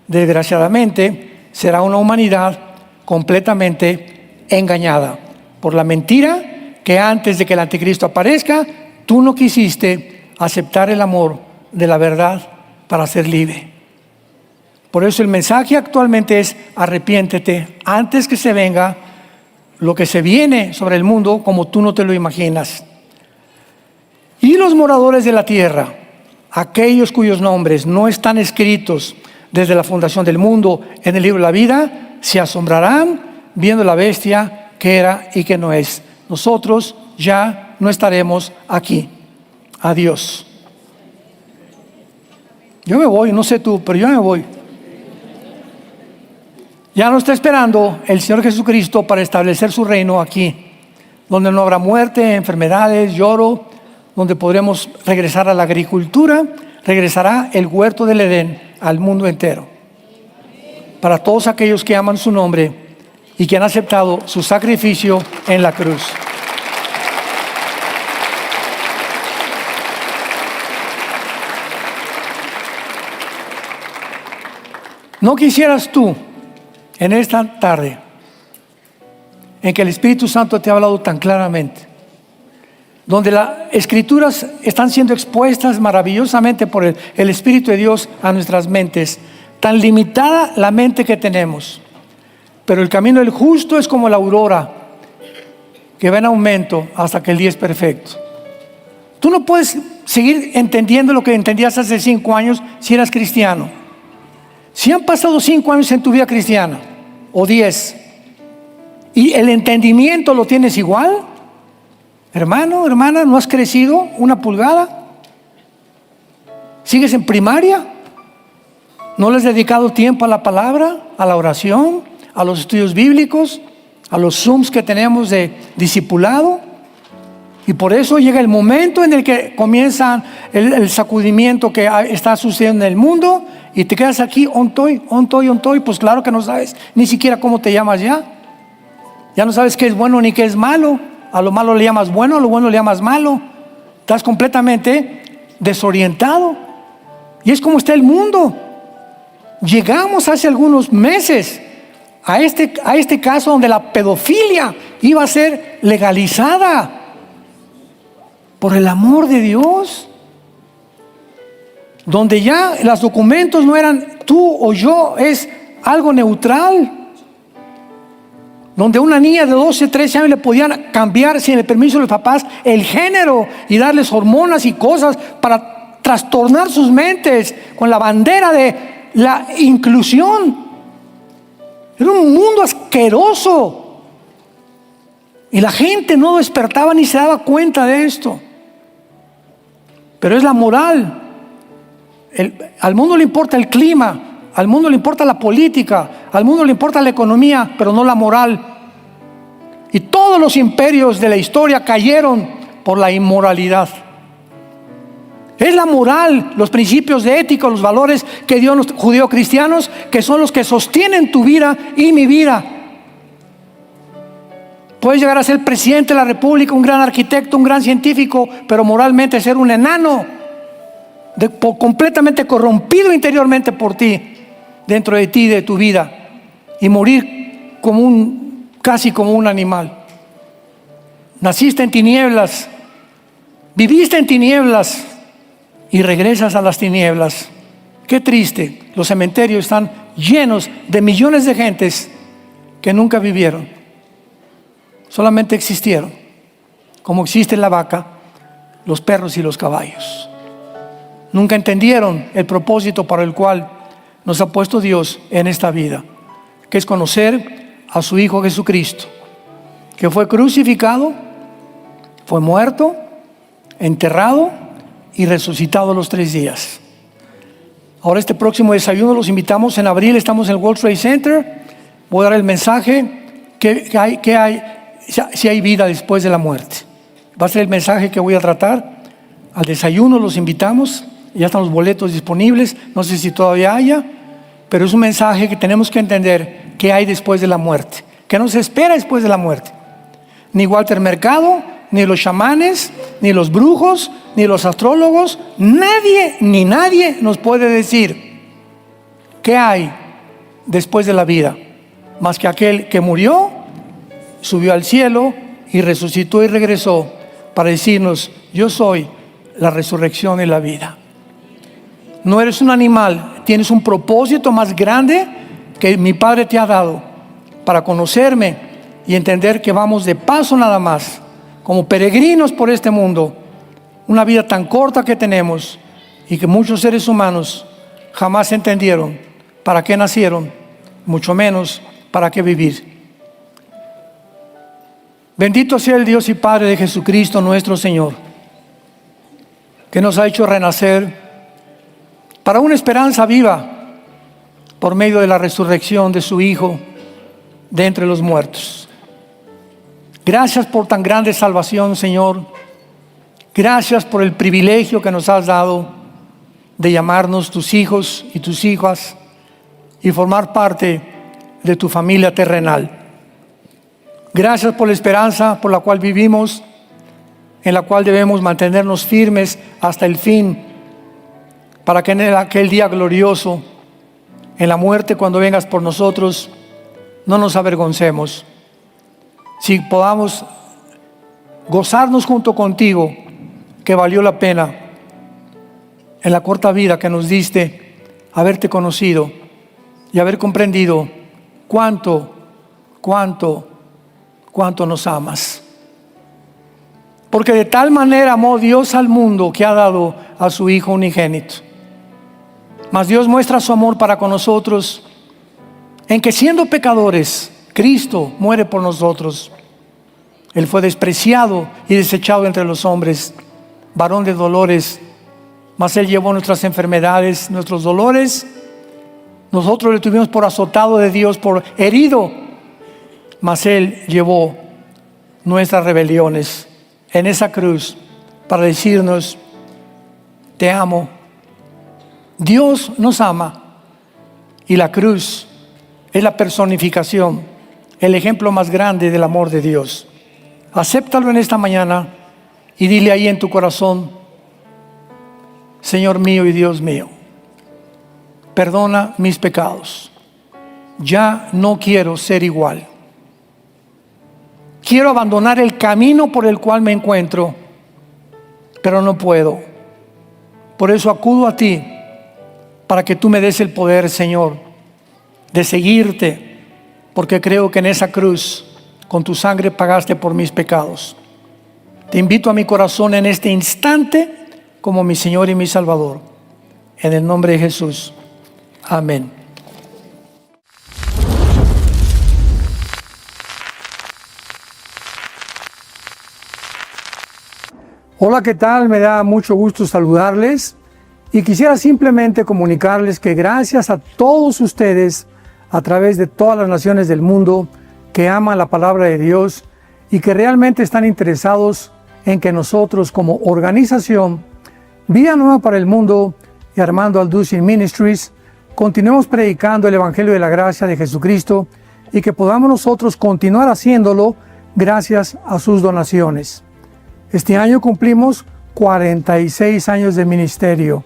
Desgraciadamente será una humanidad completamente engañada por la mentira que antes de que el anticristo aparezca, tú no quisiste aceptar el amor de la verdad para ser libre. Por eso el mensaje actualmente es: arrepiéntete antes que se venga lo que se viene sobre el mundo como tú no te lo imaginas. Y los moradores de la tierra, aquellos cuyos nombres no están escritos desde la fundación del mundo en el libro de la vida, se asombrarán viendo la bestia que era y que no es. Nosotros ya no estaremos aquí. Adiós. Yo me voy, no sé tú, pero yo me voy. Ya nos está esperando el Señor Jesucristo para establecer su reino aquí, donde no habrá muerte, enfermedades, lloro, donde podremos regresar a la agricultura, regresará el huerto del Edén al mundo entero. Para todos aquellos que aman su nombre y que han aceptado su sacrificio en la cruz. ¿No quisieras tú en esta tarde en que el Espíritu Santo te ha hablado tan claramente donde las escrituras están siendo expuestas maravillosamente por el Espíritu de Dios a nuestras mentes. Tan limitada la mente que tenemos. Pero el camino del justo es como la aurora, que va en aumento hasta que el día es perfecto. Tú no puedes seguir entendiendo lo que entendías hace 5 años si eras cristiano. Si han pasado 5 años en tu vida cristiana, o 10, y el entendimiento lo tienes igual, hermano, hermana, ¿no has crecido una pulgada? ¿Sigues en primaria? ¿No le has dedicado tiempo a la palabra, a la oración, a los estudios bíblicos, a los Zooms que tenemos de discipulado? Y por eso llega el momento en el que comienza el sacudimiento que está sucediendo en el mundo y te quedas aquí, ontoy, pues claro que no sabes ni siquiera cómo te llamas ya. Ya no sabes qué es bueno ni qué es malo. A lo malo le llamas bueno, a lo bueno le llamas malo. Estás completamente desorientado. Y es como está el mundo. Llegamos hace algunos meses a este caso donde la pedofilia iba a ser legalizada por el amor de Dios, donde ya los documentos no eran tú o yo, es algo neutral, donde a una niña de 12, 13 años le podían cambiar sin el permiso de los papás el género y darles hormonas y cosas para trastornar sus mentes con la bandera de la inclusión. Era un mundo asqueroso y la gente no despertaba ni se daba cuenta de esto. Pero es la moral. Al mundo le importa el clima, al mundo le importa la política, al mundo le importa la economía, pero no la moral. Y todos los imperios de la historia cayeron por la inmoralidad. Es la moral, los principios de ética, los valores que dio los judeocristianos, que son los que sostienen tu vida y mi vida. Puedes llegar a ser presidente de la República, un gran arquitecto, un gran científico, pero moralmente ser un enano, completamente corrompido interiormente por ti, dentro de ti, de tu vida, y morir casi como un animal. Naciste en tinieblas, viviste en tinieblas y regresas a las tinieblas. Qué triste. Los cementerios están llenos de millones de gentes que nunca vivieron. Solamente existieron, como existe la vaca, los perros y los caballos. Nunca entendieron el propósito para el cual nos ha puesto Dios en esta vida, que es conocer a su Hijo Jesucristo, que fue crucificado, fue muerto, enterrado y resucitado a los 3 días. Ahora este próximo desayuno los invitamos en abril, estamos en el World Trade Center. Voy a dar el mensaje que hay si hay vida después de la muerte. Va a ser el mensaje que voy a tratar. Al desayuno los invitamos, ya están los boletos disponibles, no sé si todavía haya, pero es un mensaje que tenemos que entender qué hay después de la muerte, qué nos espera después de la muerte. Ni Walter Mercado, ni los chamanes, ni los brujos, ni los astrólogos, nadie nos puede decir qué hay después de la vida, más que aquel que murió, subió al cielo y resucitó y regresó para decirnos: yo soy la resurrección y la vida. No eres un animal, tienes un propósito más grande que mi Padre te ha dado para conocerme y entender que vamos de paso nada más, como peregrinos por este mundo, una vida tan corta que tenemos y que muchos seres humanos jamás entendieron para qué nacieron, mucho menos para qué vivir. Bendito sea el Dios y Padre de Jesucristo nuestro Señor, que nos ha hecho renacer para una esperanza viva por medio de la resurrección de su Hijo de entre los muertos. Gracias por tan grande salvación, Señor. Gracias por el privilegio que nos has dado de llamarnos tus hijos y tus hijas y formar parte de tu familia terrenal. Gracias por la esperanza por la cual vivimos, en la cual debemos mantenernos firmes hasta el fin, para que en aquel día glorioso, en la muerte, cuando vengas por nosotros, no nos avergoncemos, si podamos gozarnos junto contigo que valió la pena en la corta vida que nos diste haberte conocido y haber comprendido cuánto nos amas. Porque de tal manera amó Dios al mundo que ha dado a su Hijo unigénito. Mas Dios muestra su amor para con nosotros en que, siendo pecadores, Cristo muere por nosotros. Él fue despreciado y desechado entre los hombres, varón de dolores, mas Él llevó nuestras enfermedades, nuestros dolores. Nosotros le tuvimos por azotado de Dios, por herido, mas Él llevó nuestras rebeliones en esa cruz para decirnos: te amo. Dios nos ama, y la cruz es la personificación, el ejemplo más grande del amor de Dios. Acéptalo en esta mañana y dile ahí en tu corazón: Señor mío y Dios mío, perdona mis pecados. Ya no quiero ser igual. Quiero abandonar el camino por el cual me encuentro, pero no puedo. Por eso acudo a ti, para que tú me des el poder, Señor, de seguirte, porque creo que en esa cruz, con tu sangre pagaste por mis pecados. Te invito a mi corazón en este instante como mi Señor y mi Salvador. En el nombre de Jesús. Amén. Hola, ¿qué tal? Me da mucho gusto saludarles y quisiera simplemente comunicarles que gracias a todos ustedes a través de todas las naciones del mundo que aman la palabra de Dios y que realmente están interesados en que nosotros, como organización Vida Nueva para el Mundo y Armando Alducin Ministries, continuemos predicando el Evangelio de la Gracia de Jesucristo y que podamos nosotros continuar haciéndolo gracias a sus donaciones. Este año cumplimos 46 años de ministerio,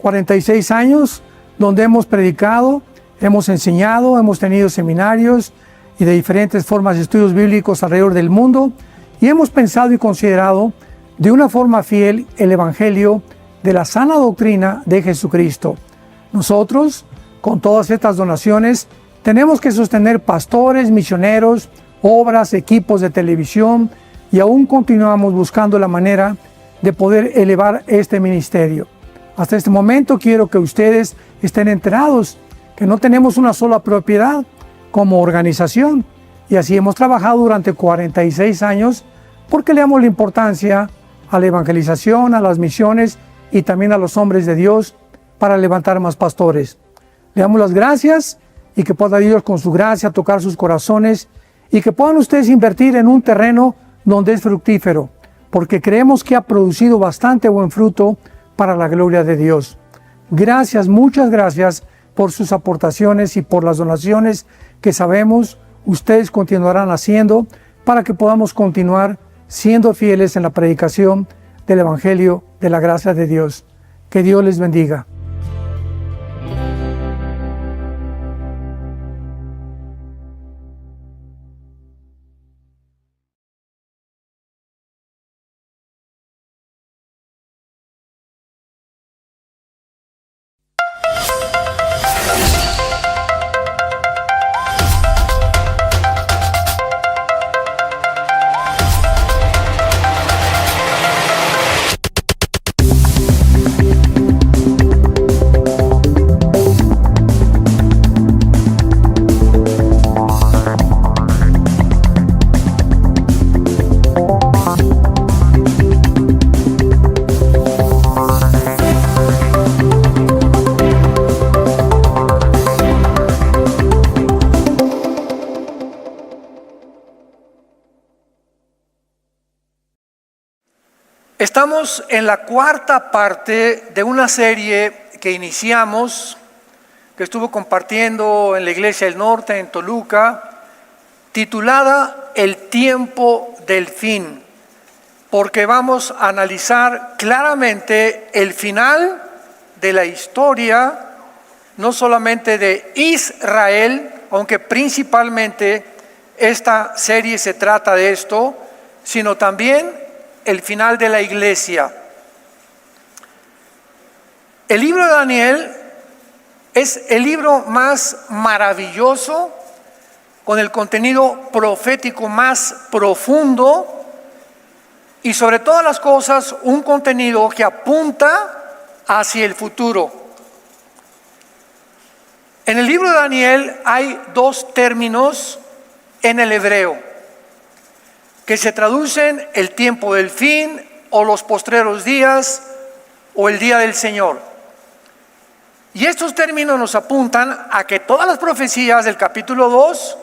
46 años donde hemos predicado, hemos enseñado, hemos tenido seminarios y de diferentes formas de estudios bíblicos alrededor del mundo, y hemos pensado y considerado de una forma fiel el Evangelio de la sana doctrina de Jesucristo. Nosotros, con todas estas donaciones, tenemos que sostener pastores, misioneros, obras, equipos de televisión, y aún continuamos buscando la manera de poder elevar este ministerio. Hasta este momento quiero que ustedes estén enterados que no tenemos una sola propiedad como organización, y así hemos trabajado durante 46 años porque le damos la importancia a la evangelización, a las misiones y también a los hombres de Dios para levantar más pastores. Le damos las gracias y que pueda Dios con su gracia tocar sus corazones y que puedan ustedes invertir en un terreno donde es fructífero, porque creemos que ha producido bastante buen fruto para la gloria de Dios. Gracias, muchas gracias por sus aportaciones y por las donaciones que sabemos ustedes continuarán haciendo para que podamos continuar siendo fieles en la predicación del Evangelio de la gracia de Dios. Que Dios les bendiga. Estamos en la cuarta parte de una serie que iniciamos, que estuvo compartiendo en la Iglesia del Norte, en Toluca, titulada El tiempo del fin, porque vamos a analizar claramente el final de la historia, no solamente de Israel, aunque principalmente esta serie se trata de esto, sino también el final de la iglesia. El libro de Daniel es el libro más maravilloso, con el contenido profético más profundo y sobre todas las cosas un contenido que apunta hacia el futuro. En el libro de Daniel hay dos términos en el hebreo que se traducen el tiempo del fin o los postreros días o el día del Señor. Y estos términos nos apuntan a que todas las profecías del capítulo 2,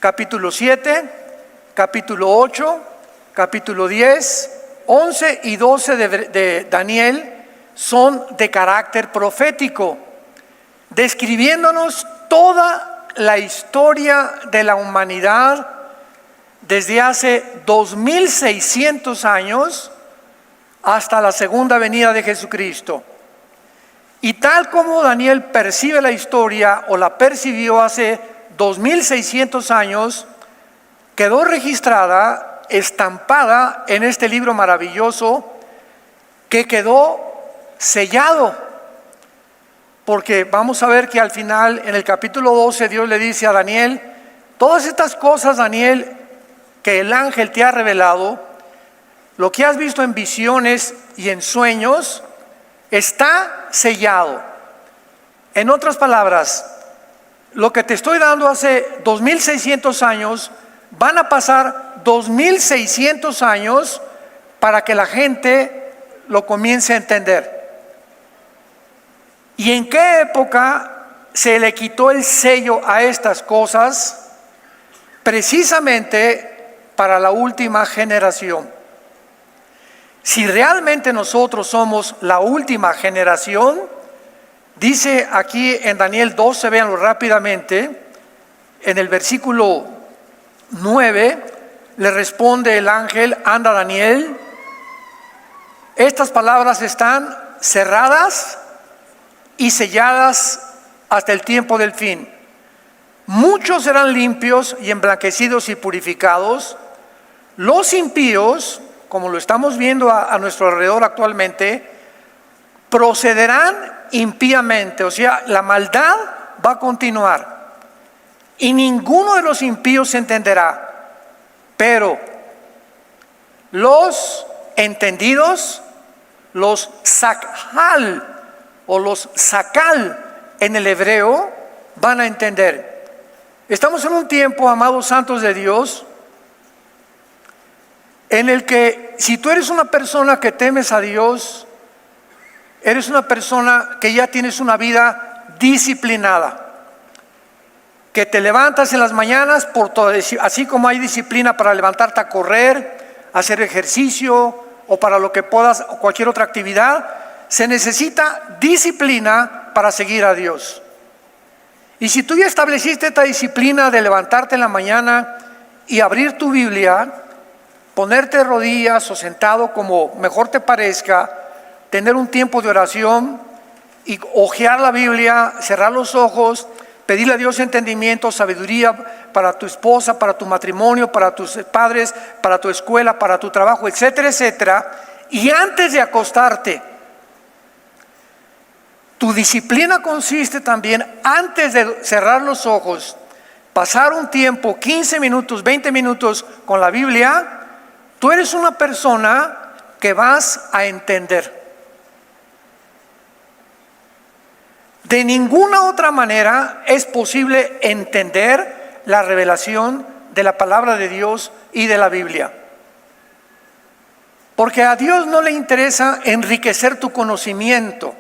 capítulo 7, capítulo 8, capítulo 10, 11 y 12 de Daniel son de carácter profético, describiéndonos toda la historia de la humanidad desde hace 2600 años hasta la segunda venida de Jesucristo. Y tal como Daniel percibe la historia o la percibió hace 2600 años, quedó registrada, estampada en este libro maravilloso que quedó sellado. Porque vamos a ver que al final, en el capítulo 12, Dios le dice a Daniel: todas estas cosas, Daniel, que el ángel te ha revelado, lo que has visto en visiones y en sueños, está sellado. En otras palabras, lo que te estoy dando hace 2600 años, van a pasar 2600 años para que la gente lo comience a entender. ¿Y en qué época se le quitó el sello a estas cosas? Precisamente para la última generación. Si realmente nosotros somos la última generación, dice aquí en Daniel 12, véanlo rápidamente, en el versículo 9, le responde el ángel: anda, Daniel, estas palabras están cerradas y selladas hasta el tiempo del fin. Muchos serán limpios y emblanquecidos y purificados. Los impíos, como lo estamos viendo a nuestro alrededor actualmente, procederán impíamente, o sea, la maldad va a continuar y ninguno de los impíos se entenderá, pero los entendidos, los sakal o los sakal en el hebreo, van a entender. Estamos en un tiempo, amados santos de Dios, en el que si tú eres una persona que temes a Dios, eres una persona que ya tienes una vida disciplinada, que te levantas en las mañanas por todo, así como hay disciplina para levantarte a correr, hacer ejercicio o para lo que puedas, o cualquier otra actividad, se necesita disciplina para seguir a Dios. Y si tú ya estableciste esta disciplina de levantarte en la mañana y abrir tu Biblia, ponerte de rodillas o sentado como mejor te parezca, tener un tiempo de oración y hojear la Biblia, cerrar los ojos, pedirle a Dios entendimiento, sabiduría para tu esposa, para tu matrimonio, para tus padres, para tu escuela, para tu trabajo, etcétera, etcétera. Y antes de acostarte, tu disciplina consiste también, antes de cerrar los ojos, pasar un tiempo, 15 minutos, 20 minutos con la Biblia. Tú eres una persona que vas a entender. De ninguna otra manera es posible entender la revelación de la palabra de Dios y de la Biblia. Porque a Dios no le interesa enriquecer tu conocimiento.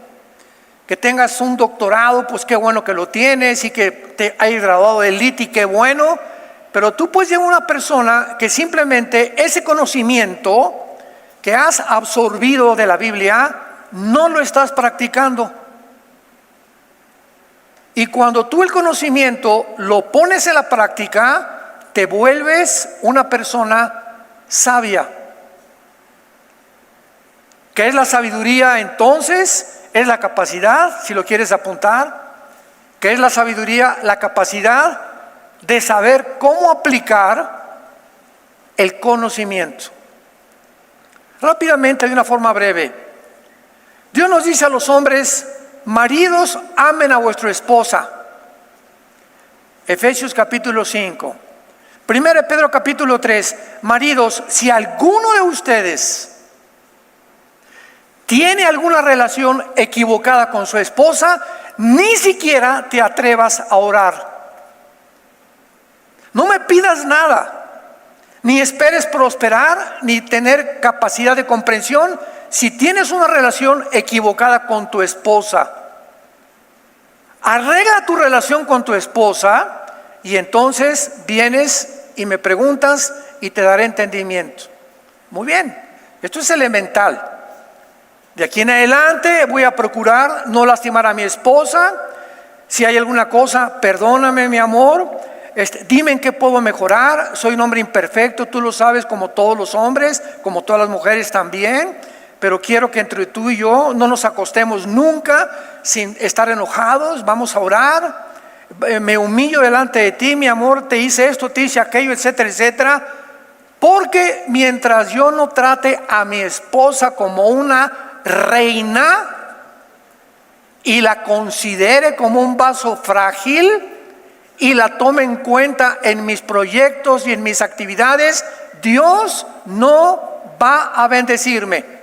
Que tengas un doctorado, pues qué bueno que lo tienes, y que te hayas graduado de élite, y qué bueno. Pero tú puedes llevar a una persona que simplemente ese conocimiento que has absorbido de la Biblia no lo estás practicando. Y cuando tú el conocimiento lo pones en la práctica, te vuelves una persona sabia. ¿Qué es la sabiduría entonces? Es la capacidad, si lo quieres apuntar. ¿Qué es la sabiduría? La capacidad de saber cómo aplicar el conocimiento. Rápidamente, de una forma breve. Dios nos dice a los hombres: maridos, amen a vuestra esposa. Efesios capítulo 5. 1 Pedro capítulo 3. Maridos, si alguno de ustedes tiene alguna relación equivocada con su esposa, ni siquiera te atrevas a orar. No me pidas nada, ni esperes prosperar, ni tener capacidad de comprensión si tienes una relación equivocada con tu esposa. Arregla tu relación con tu esposa y entonces vienes y me preguntas y te daré entendimiento. Muy bien, esto es elemental. De aquí en adelante voy a procurar no lastimar a mi esposa. Si hay alguna cosa, perdóname, mi amor. Dime en qué puedo mejorar. Soy un hombre imperfecto, tú lo sabes, como todos los hombres, como todas las mujeres también. Pero quiero que entre tú y yo no nos acostemos nunca sin estar enojados. Vamos a orar. Me humillo delante de ti, mi amor, te hice esto, te hice aquello, etcétera, etcétera. Porque mientras yo no trate a mi esposa como una reina y la considere como un vaso frágil y la tome en cuenta en mis proyectos y en mis actividades, Dios no va a bendecirme.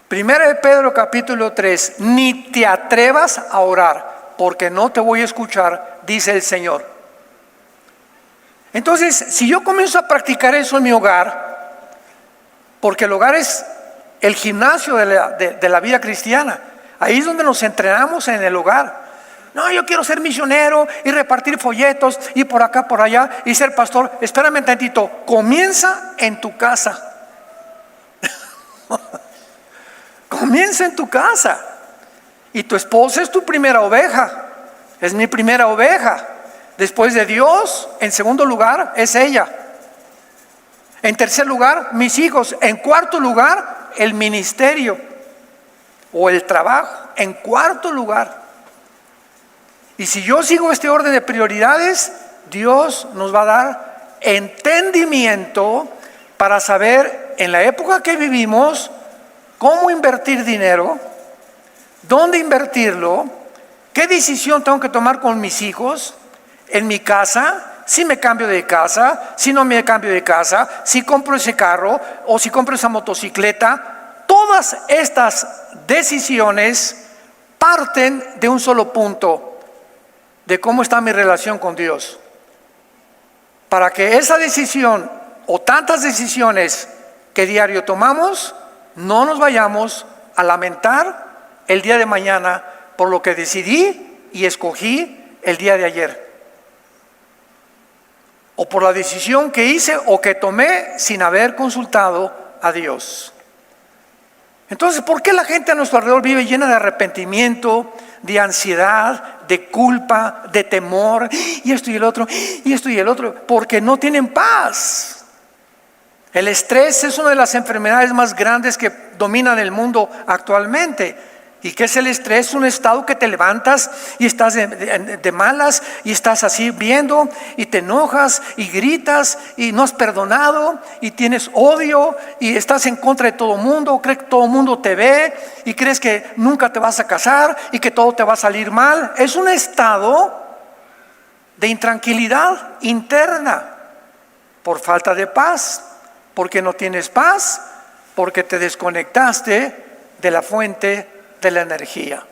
1 Pedro capítulo 3. Ni te atrevas a orar, porque no te voy a escuchar, dice el Señor. Entonces, si yo comienzo a practicar eso en mi hogar, porque el hogar es el gimnasio de la vida cristiana. Ahí es donde nos entrenamos, en el hogar. No, yo quiero ser misionero y repartir folletos y por acá, por allá y ser pastor. Espérame tantito, comienza en tu casa. Comienza en tu casa. Y tu esposa es tu primera oveja. Es mi primera oveja. Después de Dios, en segundo lugar, es ella. En tercer lugar, mis hijos. En cuarto lugar, el ministerio o el trabajo. En cuarto lugar. Y si yo sigo este orden de prioridades, Dios nos va a dar entendimiento para saber en la época que vivimos cómo invertir dinero, dónde invertirlo, qué decisión tengo que tomar con mis hijos, en mi casa. Si me cambio de casa, si no me cambio de casa, si compro ese carro o si compro esa motocicleta. Todas estas decisiones parten de un solo punto, de cómo está mi relación con Dios. Para que esa decisión o tantas decisiones que diario tomamos, no nos vayamos a lamentar el día de mañana por lo que decidí y escogí el día de ayer. O por la decisión que hice o que tomé sin haber consultado a Dios. Entonces, ¿por qué la gente a nuestro alrededor vive llena de arrepentimiento, de ansiedad, de culpa, de temor, y esto y el otro, y esto y el otro? Porque no tienen paz. El estrés es una de las enfermedades más grandes que dominan el mundo actualmente. ¿Y qué es el estrés? Es un estado que te levantas y estás de malas y estás así viendo y te enojas y gritas y no has perdonado y tienes odio y estás en contra de todo el mundo, crees que todo el mundo te ve y crees que nunca te vas a casar y que todo te va a salir mal. Es un estado de intranquilidad interna por falta de paz, porque no tienes paz, porque te desconectaste de la fuente de la energía.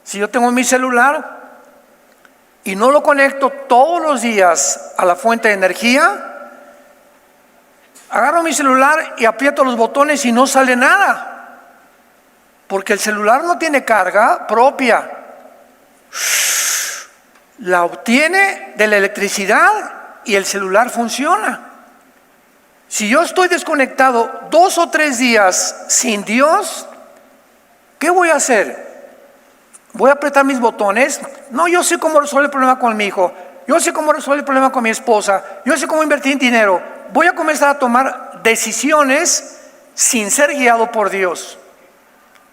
Si yo tengo mi celular y no lo conecto todos los días a la fuente de energía, agarro mi celular y aprieto los botones y no sale nada, porque el celular no tiene carga propia, la obtiene de la electricidad y el celular funciona. Si yo estoy desconectado 2 o 3 días sin Dios, ¿qué voy a hacer? ¿Voy a apretar mis botones? No, yo sé cómo resolver el problema con mi hijo. Yo sé cómo resolver el problema con mi esposa. Yo sé cómo invertir en dinero. Voy a comenzar a tomar decisiones sin ser guiado por Dios.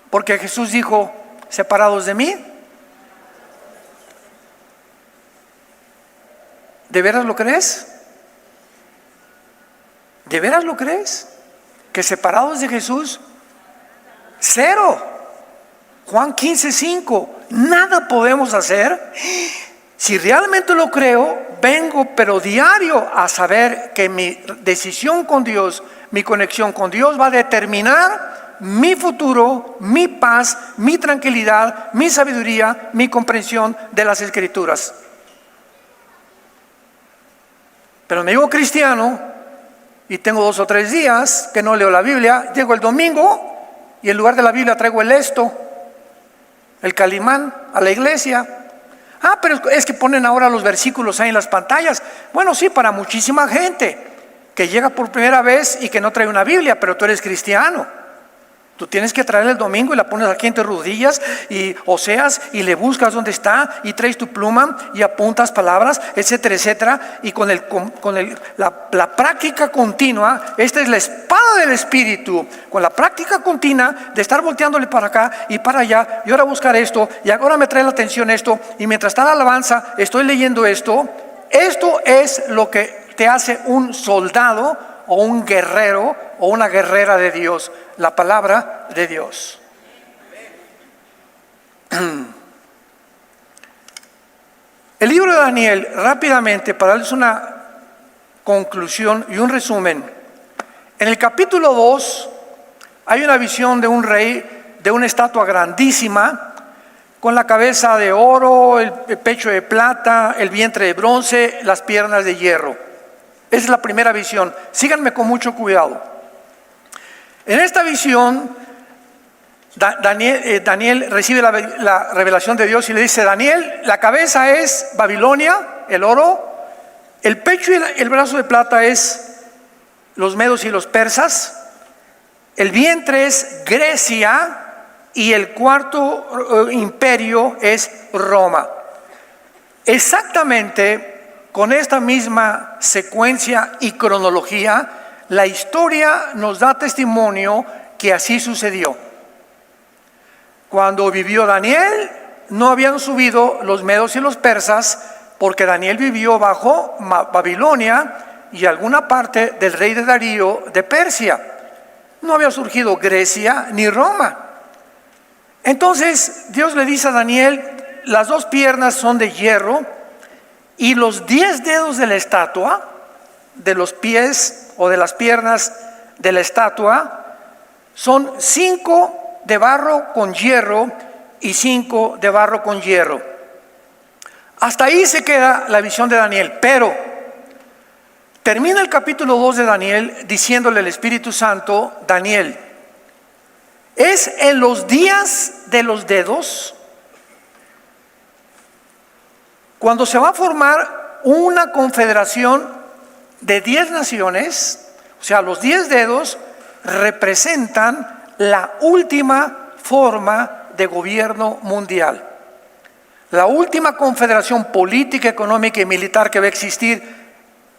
Porque Jesús dijo, separados de mí. ¿De veras lo crees? ¿De veras lo crees? ¿Que separados de Jesús? Cero. Juan 15:5. Nada podemos hacer. Si realmente lo creo, vengo pero diario a saber que mi decisión con Dios, mi conexión con Dios va a determinar mi futuro, mi paz, mi tranquilidad, mi sabiduría, mi comprensión de las Escrituras. Pero me digo cristiano y tengo 2 o 3 días que no leo la Biblia. Llego el domingo y en lugar de la Biblia traigo el calimán a la iglesia. Pero es que ponen ahora los versículos ahí en las pantallas. Bueno, sí, para muchísima gente que llega por primera vez y que no trae una Biblia, pero tú eres cristiano. Tú tienes que traer el domingo y la pones aquí en tus rodillas y oseas y le buscas dónde está y traes tu pluma y apuntas palabras, etcétera, etcétera. Y con la práctica continua, esta es la espada del Espíritu, con la práctica continua de estar volteándole para acá y para allá y ahora buscar esto y ahora me trae la atención esto y mientras está la alabanza estoy leyendo esto. Esto es lo que te hace un soldado o un guerrero o una guerrera de Dios, la palabra de Dios. El libro de Daniel, rápidamente, para darles una conclusión y un resumen. En el capítulo 2 hay una visión de un rey, de una estatua grandísima, con la cabeza de oro, el pecho de plata, el vientre de bronce, las piernas de hierro. Esa es la primera visión. Síganme con mucho cuidado. En esta visión, Daniel recibe la revelación de Dios y le dice: Daniel, la cabeza es Babilonia, el oro, el pecho y el brazo de plata es los medos y los persas, el vientre es Grecia y el cuarto imperio es Roma. Exactamente con esta misma secuencia y cronología, la historia nos da testimonio que así sucedió. Cuando vivió Daniel, no habían subido los medos y los persas, porque Daniel vivió bajo Babilonia y alguna parte del rey de Darío de Persia. No había surgido Grecia ni Roma. Entonces Dios le dice a Daniel: las 2 piernas son de hierro y los 10 dedos de la estatua, de los pies o de las piernas de la estatua, son 5 de barro con hierro y 5 de barro con hierro. Hasta ahí se queda la visión de Daniel, pero termina el capítulo 2 de Daniel diciéndole el Espíritu Santo: Daniel, es en los días de los dedos cuando se va a formar una confederación de 10 naciones. O sea, los 10 dedos representan la última forma de gobierno mundial, la última confederación política, económica y militar que va a existir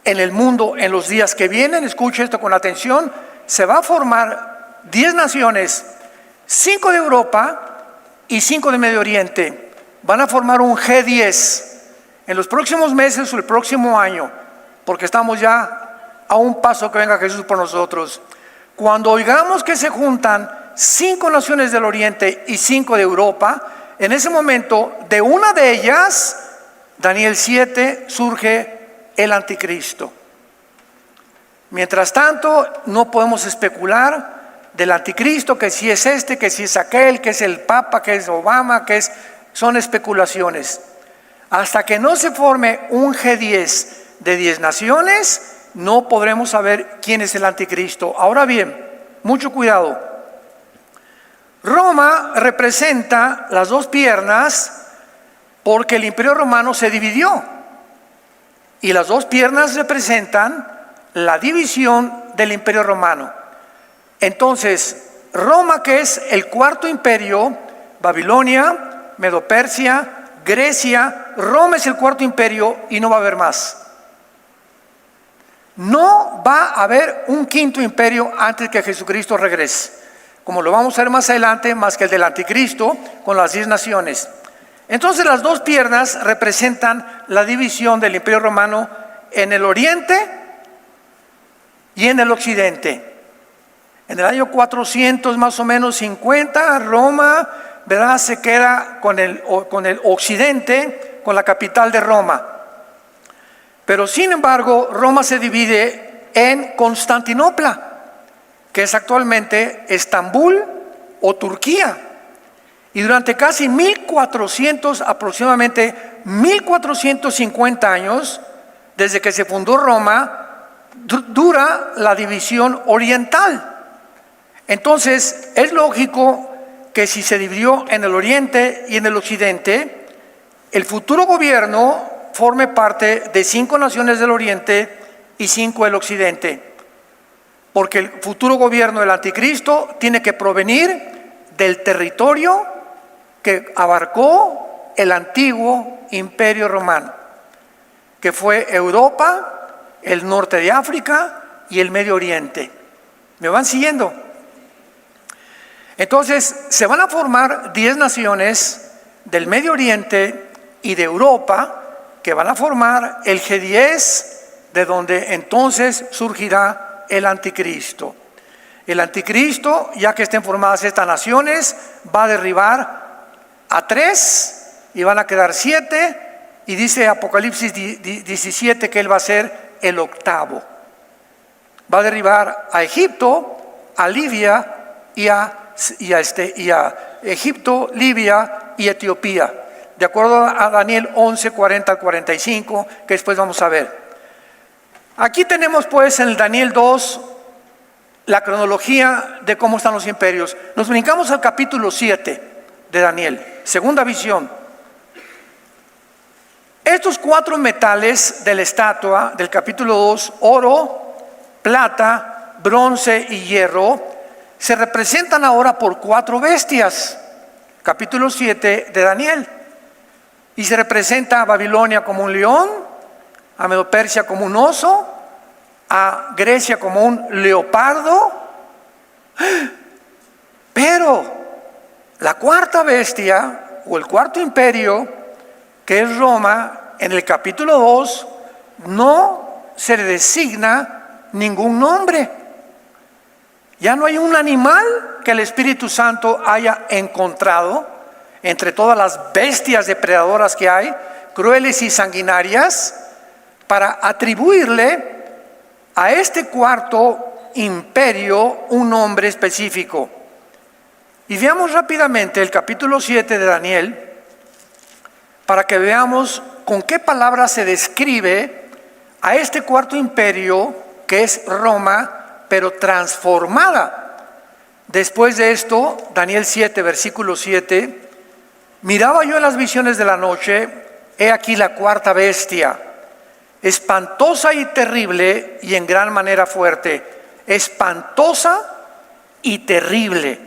en el mundo en los días que vienen. Escuche esto con atención: se va a formar 10 naciones, 5 de Europa y 5 de Medio Oriente. Van a formar un G10 en los próximos meses o el próximo año, porque estamos ya a un paso que venga Jesús por nosotros. Cuando oigamos que se juntan 5 naciones del Oriente y 5 de Europa, en ese momento, de una de ellas, Daniel 7, surge el anticristo. Mientras tanto, no podemos especular del anticristo, que si es este, que si es aquel, que es el Papa, que es Obama, son especulaciones. Hasta que no se forme un G10 de 10 naciones, no podremos saber quién es el anticristo. Ahora bien, mucho cuidado. Roma representa las 2 piernas porque el Imperio Romano se dividió. Y las 2 piernas representan la división del Imperio Romano. Entonces, Roma, que es el cuarto imperio, Babilonia, Medo-Persia, Grecia, Roma es el cuarto imperio y no va a haber más. No va a haber un quinto imperio antes que Jesucristo regrese, como lo vamos a ver más adelante, más que el del anticristo con las 10 naciones. Entonces las 2 piernas representan la división del Imperio Romano en el oriente y en el occidente. En el año 400 más o menos 50, Roma, ¿verdad?, se queda con el occidente, con la capital de Roma. Pero sin embargo, Roma se divide en Constantinopla, que es actualmente Estambul o Turquía. Y durante casi 1400, aproximadamente 1450 años, desde que se fundó Roma, dura la división oriental. Entonces, es lógico que si se dividió en el oriente y en el occidente, el futuro gobierno forme parte de 5 naciones del oriente y 5 del occidente. Porque el futuro gobierno del anticristo tiene que provenir del territorio que abarcó el antiguo imperio romano, que fue Europa, el norte de África y el Medio Oriente. ¿Me van siguiendo? Entonces, se van a formar 10 naciones del Medio Oriente y de Europa que van a formar el G10, de donde entonces surgirá el anticristo. El anticristo, ya que estén formadas estas naciones, va a derribar a 3 y van a quedar 7, y dice Apocalipsis 17 que él va a ser el octavo. Va a derribar a Egipto, a Libia y a Egipto, Libia y Etiopía, de acuerdo a Daniel 11, 40 al 45, que después vamos a ver. Aquí tenemos pues en el Daniel 2 la cronología de cómo están los imperios. Nos brincamos al capítulo 7 de Daniel, segunda visión. Estos 4 metales de la estatua del capítulo 2, oro, plata, bronce y hierro, se representan ahora por 4 bestias, capítulo 7 de Daniel. Y se representa a Babilonia como un león, a Medo-Persia como un oso, a Grecia como un leopardo. Pero la cuarta bestia, o el cuarto imperio, que es Roma, en el capítulo 2, no se le designa ningún nombre. Ya no hay un animal que el Espíritu Santo haya encontrado entre todas las bestias depredadoras que hay, crueles y sanguinarias, para atribuirle a este cuarto imperio un nombre específico. Y veamos rápidamente el capítulo 7 de Daniel, para que veamos con qué palabras se describe a este cuarto imperio, que es Roma, pero transformada. Después de esto, Daniel 7, versículo 7, miraba yo en las visiones de la noche, he aquí la cuarta bestia, espantosa y terrible y en gran manera fuerte, espantosa y terrible.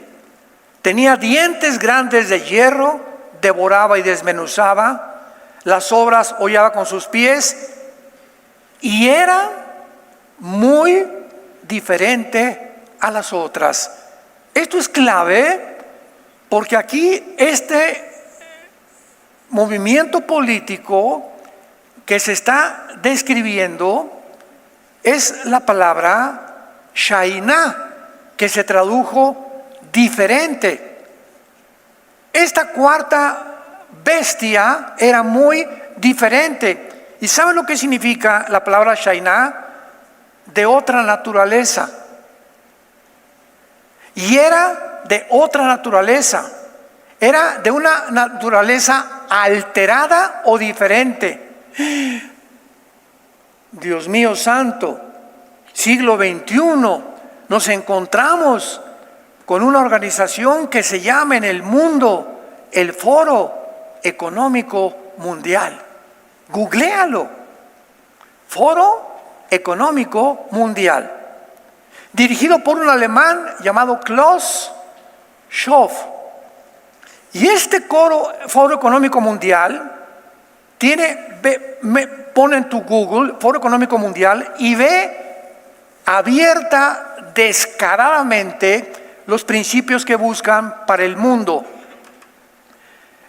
Tenía dientes grandes de hierro, devoraba y desmenuzaba, las obras hollaba con sus pies, y era muy diferente a las otras. Esto es clave, porque aquí este movimiento político que se está describiendo es la palabra Shainá, que se tradujo diferente. Esta cuarta bestia era muy diferente. ¿Y saben lo que significa la palabra Shainá? De otra naturaleza. Y era de otra naturaleza. Era de una naturaleza alterada o diferente. Dios mío santo, siglo XXI, nos encontramos con una organización que se llama en el mundo el Foro Económico Mundial. Googléalo. Foro Económico Mundial, dirigido por un alemán llamado Klaus Schwab. Y este Foro Económico Mundial pone en tu Google Foro Económico Mundial y ve abierta, descaradamente, los principios que buscan para el mundo.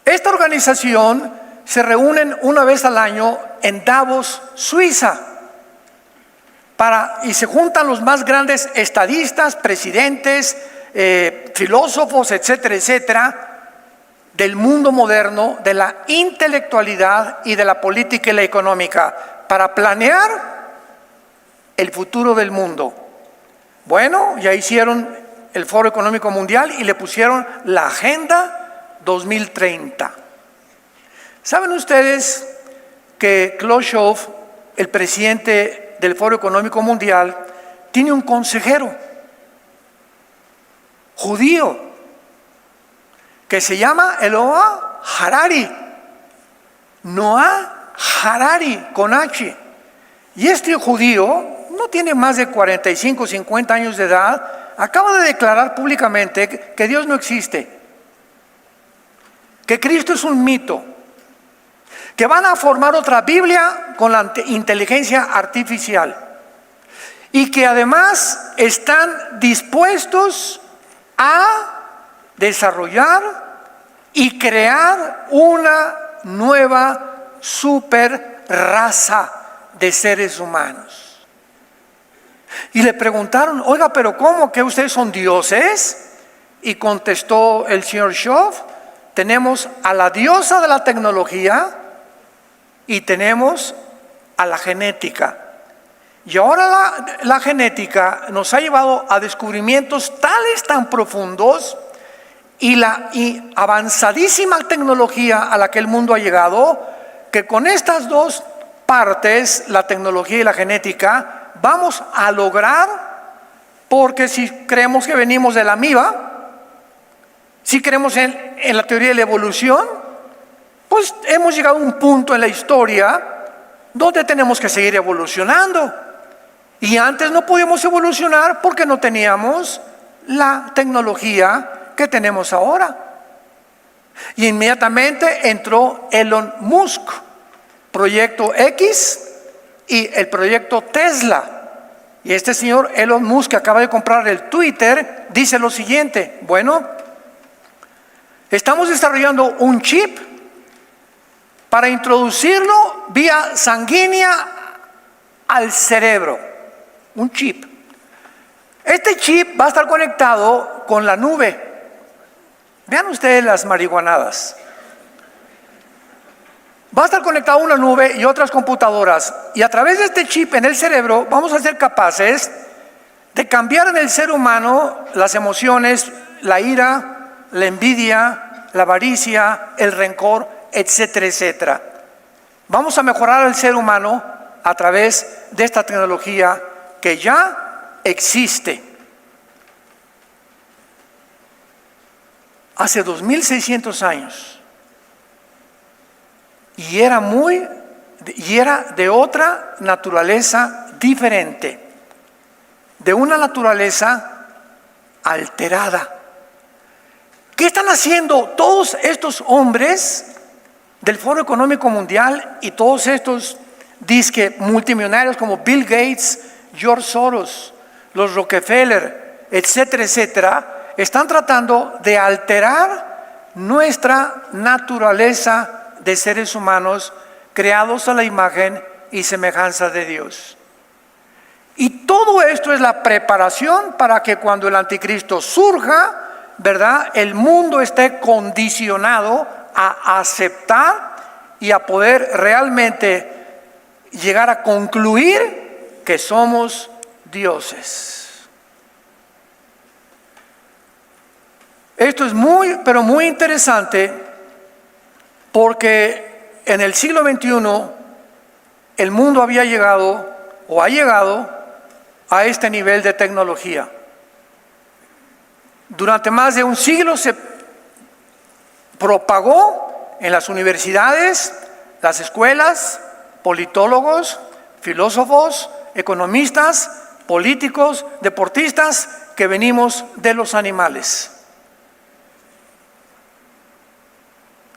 Esta organización se reúne una vez al año en Davos, Suiza. y se juntan los más grandes estadistas, presidentes, filósofos, etcétera, etcétera, del mundo moderno, de la intelectualidad y de la política y la económica, para planear el futuro del mundo. Bueno, ya hicieron el Foro Económico Mundial y le pusieron la Agenda 2030. ¿Saben ustedes que Klaus Schwab, el presidente del Foro Económico Mundial, tiene un consejero judío que se llama Noah Harari? Noah Harari, con H. Y este judío no tiene más de 45, 50 años de edad, acaba de declarar públicamente que Dios no existe, que Cristo es un mito, que van a formar otra Biblia con la inteligencia artificial y que además están dispuestos a desarrollar y crear una nueva super raza de seres humanos. Y le preguntaron: oiga, pero ¿cómo que ustedes son dioses? Y contestó el señor Schwab: tenemos a la diosa de la tecnología y tenemos a la genética. Y ahora la genética nos ha llevado a descubrimientos tan profundos, y la avanzadísima tecnología a la que el mundo ha llegado, que con estas dos partes, la tecnología y la genética, vamos a lograr, porque si creemos que venimos de la amiba, si creemos en la teoría de la evolución, pues hemos llegado a un punto en la historia donde tenemos que seguir evolucionando. Y antes no pudimos evolucionar porque no teníamos la tecnología que tenemos ahora. Y inmediatamente entró Elon Musk, Proyecto X y el proyecto Tesla. Y este señor Elon Musk, que acaba de comprar el Twitter, dice lo siguiente: bueno, estamos desarrollando un chip para introducirlo vía sanguínea al cerebro. Un chip. Este chip va a estar conectado con la nube. Vean ustedes las marihuanadas. Va a estar conectado a una nube y otras computadoras. Y a través de este chip en el cerebro vamos a ser capaces de cambiar en el ser humano las emociones, la ira, la envidia, la avaricia, el rencor, etcétera, etcétera. Vamos a mejorar al ser humano a través de esta tecnología que ya existe. Hace 2600 años. Y era de otra naturaleza diferente, de una naturaleza alterada. ¿Qué están haciendo todos estos hombres del Foro Económico Mundial y todos estos disque multimillonarios como Bill Gates, George Soros, los Rockefeller, etcétera, etcétera? Están tratando de alterar nuestra naturaleza de seres humanos creados a la imagen y semejanza de Dios. Y todo esto es la preparación para que cuando el anticristo surja, ¿verdad?, el mundo esté condicionado a aceptar y a poder realmente llegar a concluir que somos dioses. Esto es muy, pero muy interesante, porque en el siglo XXI el mundo había llegado o ha llegado a este nivel de tecnología. Durante más de un siglo se propagó en las universidades, las escuelas, politólogos, filósofos, economistas, políticos, deportistas, que venimos de los animales,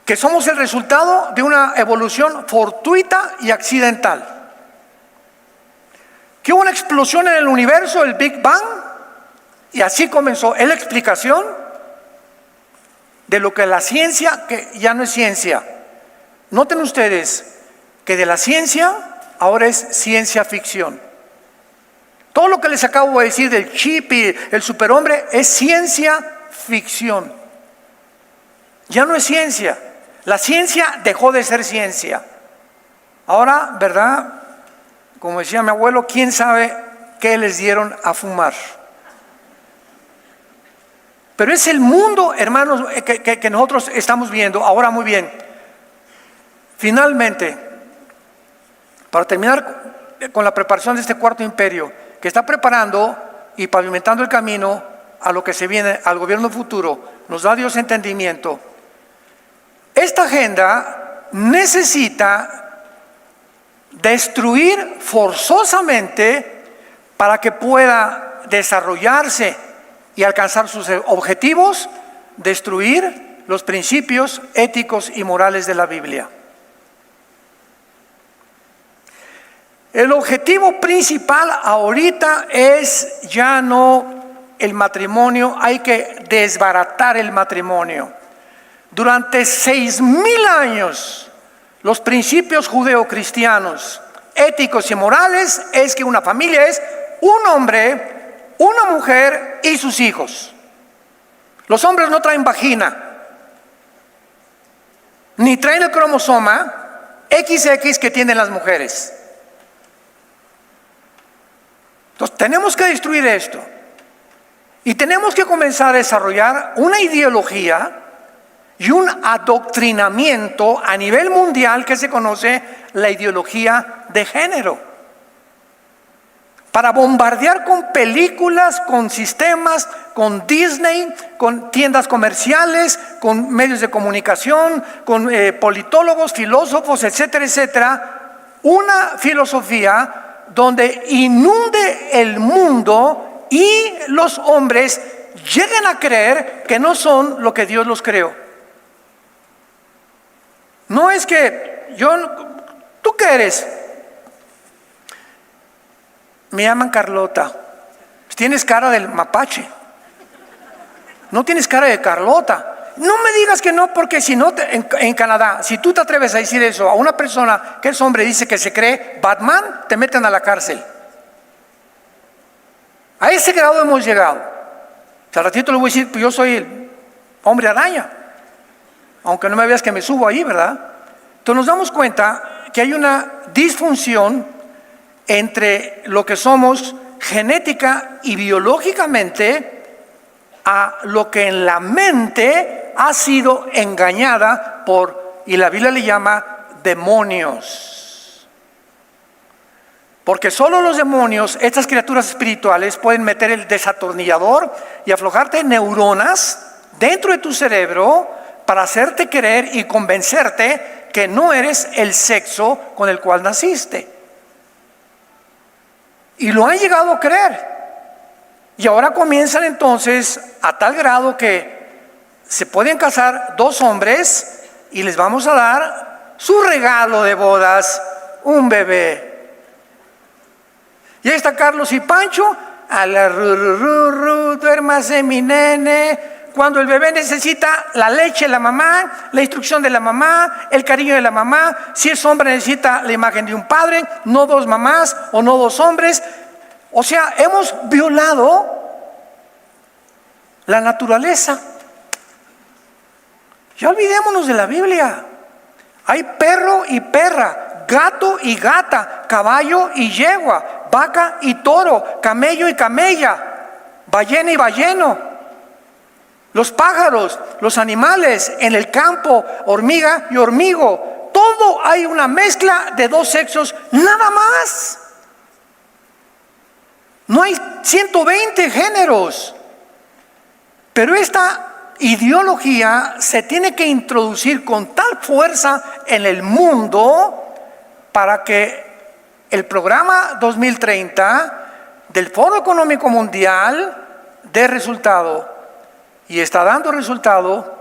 que somos el resultado de una evolución fortuita y accidental, que hubo una explosión en el universo, el Big Bang, y así comenzó. Es la explicación de lo que la ciencia, que ya no es ciencia. Noten ustedes que de la ciencia ahora es ciencia ficción. lo que les acabo de decir del chip y el superhombre es ciencia ficción. Ya no es ciencia. La ciencia dejó de ser ciencia. Ahora, ¿verdad? Como decía mi abuelo, ¿quién sabe qué les dieron a fumar? Pero es el mundo, hermanos, que nosotros estamos viendo. Ahora, muy bien. Finalmente, para terminar con la preparación de este cuarto imperio, que está preparando y pavimentando el camino a lo que se viene, al gobierno futuro, nos da Dios entendimiento. Esta agenda necesita destruir forzosamente para que pueda desarrollarse y alcanzar sus objetivos, destruir los principios éticos y morales de la Biblia. El objetivo principal ahorita es ya no el matrimonio, hay que desbaratar el matrimonio. Durante 6,000 años, los principios judeocristianos, éticos y morales es que una familia es un hombre, una mujer y sus hijos. Los hombres no traen vagina, ni traen el cromosoma XX que tienen las mujeres. Entonces tenemos que destruir esto y tenemos que comenzar a desarrollar una ideología y un adoctrinamiento a nivel mundial que se conoce la ideología de género, para bombardear con películas, con sistemas, con Disney, con tiendas comerciales, con medios de comunicación, con politólogos, filósofos, etcétera, etcétera, una filosofía donde inunde el mundo y los hombres lleguen a creer que no son lo que Dios los creó. No es que ¿tú qué eres? Me llaman Carlota. Tienes cara del mapache. No tienes cara de Carlota. No me digas que no, porque si no, en Canadá, si tú te atreves a decir eso a una persona que es hombre y dice que se cree Batman, te meten a la cárcel. A ese grado hemos llegado. Al ratito le voy a decir, pues yo soy el hombre araña, aunque no me veas que me subo ahí, ¿verdad? Entonces nos damos cuenta que hay una disfunción entre lo que somos genética y biológicamente a lo que en la mente ha sido engañada por, y la Biblia le llama demonios. Porque solo los demonios, estas criaturas espirituales, pueden meter el desatornillador y aflojarte neuronas dentro de tu cerebro para hacerte creer y convencerte que no eres el sexo con el cual naciste. Y lo han llegado a creer. Y ahora comienzan entonces a tal grado que se pueden casar dos hombres y les vamos a dar su regalo de bodas, un bebé. Y ahí está Carlos y Pancho, a la duérmase mi nene. Cuando el bebé necesita la leche de la mamá, la instrucción de la mamá, el cariño de la mamá. Si es hombre necesita la imagen de un padre, no dos mamás o no dos hombres. O sea, hemos violado la naturaleza. Ya olvidémonos de la Biblia. Hay perro y perra, gato y gata, caballo y yegua, vaca y toro, camello y camella, ballena y balleno. Los pájaros, los animales en el campo, hormiga y hormigo. Todo hay una mezcla de dos sexos, nada más. No hay 120 géneros. Pero esta ideología se tiene que introducir con tal fuerza en el mundo para que el programa 2030 del Foro Económico Mundial dé resultado. Y está dando resultado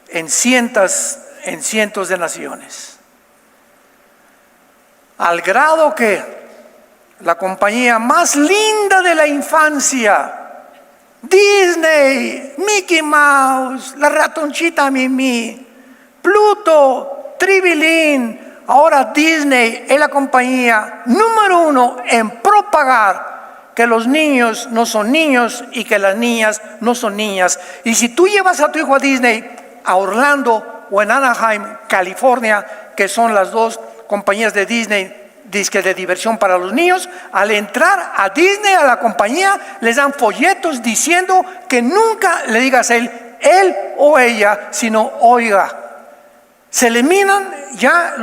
en cientos de naciones. Al grado que la compañía más linda de la infancia, Disney, Mickey Mouse, la ratoncita Mimi, Pluto, Tribilín, ahora Disney es la compañía número 1 en propagar que los niños no son niños y que las niñas no son niñas. Y si tú llevas a tu hijo a Disney, a Orlando o en Anaheim, California, que son las dos compañías de Disney disque de diversión para los niños, al entrar a Disney, a la compañía, les dan folletos diciendo que nunca le digas él o ella, sino oiga. Se eliminan ya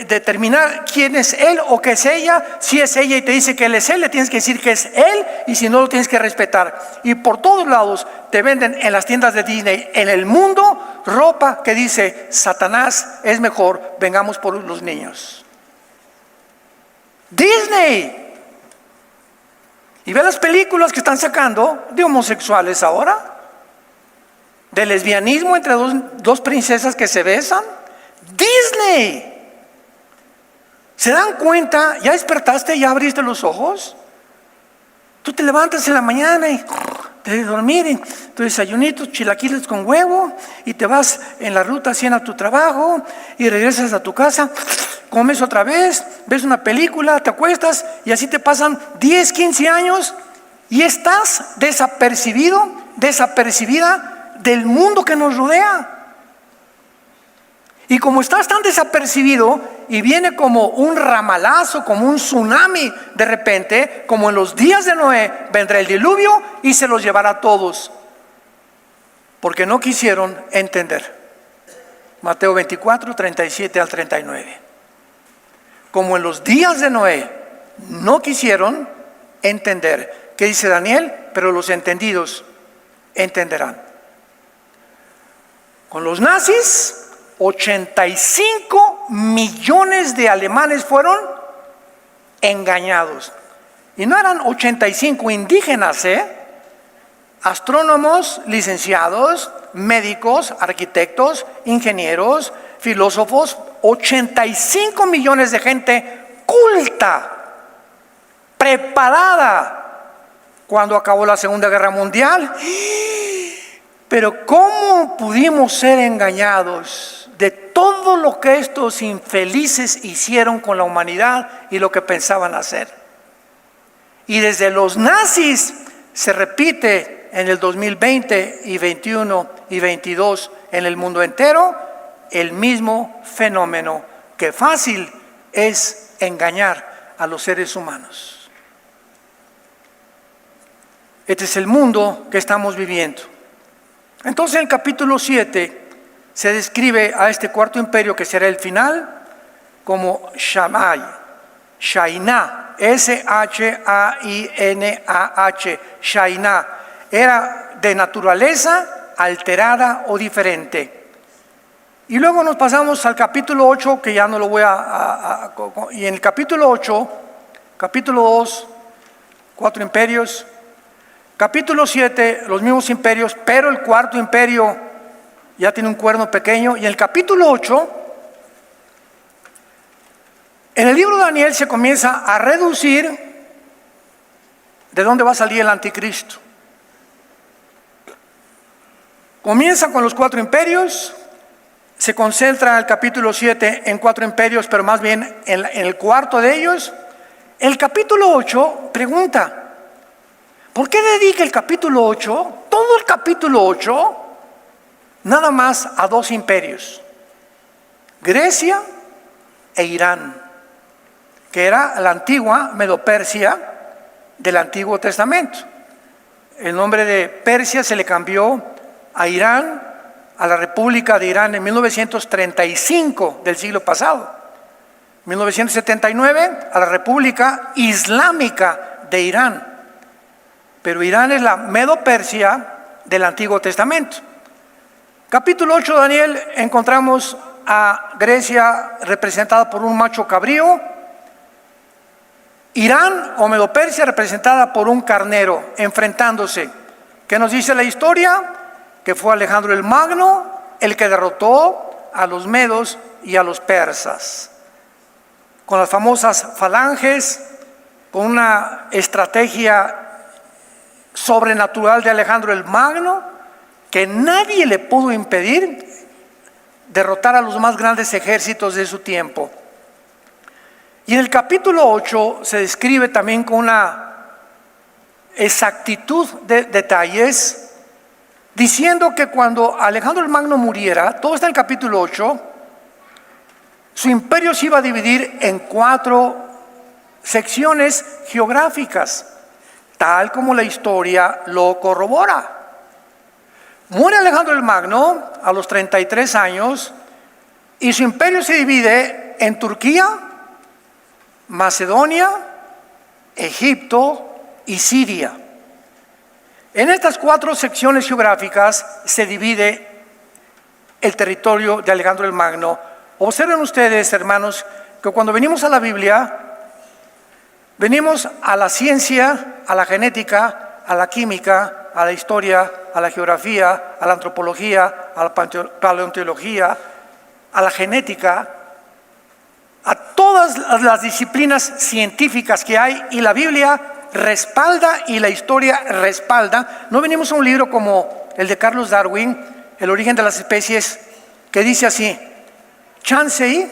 determinar quién es él o qué es ella. Si es ella y te dice que él es él, le tienes que decir que es él, y si no, lo tienes que respetar. Y por todos lados te venden en las tiendas de Disney en el mundo ropa que dice Satanás es mejor, vengamos por los niños. Disney. Y ve las películas que están sacando de homosexuales ahora, de lesbianismo entre dos princesas que se besan. Disney. ¿Se dan cuenta? ¿Ya despertaste? ¿Ya abriste los ojos? Tú te levantas en la mañana y te de dormir, tu desayunito, chilaquiles con huevo, y te vas en la ruta 100 a tu trabajo y regresas a tu casa, comes otra vez, ves una película, te acuestas, y así te pasan 10, 15 años y estás desapercibido, desapercibida del mundo que nos rodea. Y como estás tan desapercibido y viene como un ramalazo, como un tsunami de repente, como en los días de Noé, vendrá el diluvio y se los llevará a todos, porque no quisieron entender. Mateo 24, 37 al 39. Como en los días de Noé no quisieron entender. ¿Qué dice Daniel? Pero los entendidos entenderán. Con los nazis, 85 millones de alemanes fueron engañados. Y no eran 85 indígenas, astrónomos, licenciados, médicos, arquitectos, ingenieros, filósofos, 85 millones de gente culta, preparada cuando acabó la Segunda Guerra Mundial. Pero ¿cómo pudimos ser engañados de todo lo que estos infelices hicieron con la humanidad y lo que pensaban hacer? Y desde los nazis se repite en el 2020 y 21 y 22 en el mundo entero el mismo fenómeno, que fácil es engañar a los seres humanos. Este es el mundo que estamos viviendo. Entonces en el capítulo 7 se describe a este cuarto imperio, que será el final, como Shainah, S-H-A-I-N-A-H, Shainah. Era de naturaleza alterada o diferente. Y luego nos pasamos al capítulo 8, que ya no lo voy y en el capítulo 8, capítulo 2, 4 imperios. Capítulo 7, los mismos imperios, pero el cuarto imperio ya tiene un cuerno pequeño. Y en el capítulo 8, en el libro de Daniel se comienza a reducir de dónde va a salir el anticristo. Comienza con los 4 imperios, se concentra el capítulo 7 en 4 imperios, pero más bien en el cuarto de ellos. El capítulo 8 pregunta: ¿por qué dedica el capítulo 8, todo el capítulo 8, nada más a 2 imperios? Grecia e Irán, que era la antigua Medo-Persia del Antiguo Testamento. El nombre de Persia se le cambió a Irán, a la República de Irán, en 1935 del siglo pasado. 1979 a la República Islámica de Irán. Pero Irán es la Medo-Persia del Antiguo Testamento. Capítulo 8 de Daniel, encontramos a Grecia representada por un macho cabrío, Irán o Medo-Persia representada por un carnero, enfrentándose. ¿Qué nos dice la historia? Que fue Alejandro el Magno el que derrotó a los medos y a los persas, con las famosas falanges, con una estrategia sobrenatural de Alejandro el Magno, que nadie le pudo impedir derrotar a los más grandes ejércitos de su tiempo. Y en el capítulo 8 se describe también con una exactitud de detalles, diciendo que cuando Alejandro el Magno muriera, todo está en el capítulo 8, su imperio se iba a dividir en 4 secciones geográficas, tal como la historia lo corrobora. Muere Alejandro el Magno a los 33 años y su imperio se divide en Turquía, Macedonia, Egipto y Siria. En estas 4 secciones geográficas se divide el territorio de Alejandro el Magno. Observen ustedes, hermanos, que cuando venimos a la Biblia, venimos a la ciencia, a la genética, a la química, a la historia, a la geografía, a la antropología, a la paleontología, a la genética, a todas las disciplinas científicas que hay, y la Biblia respalda y la historia respalda. No venimos a un libro como el de Carlos Darwin, El origen de las especies, que dice así: chance y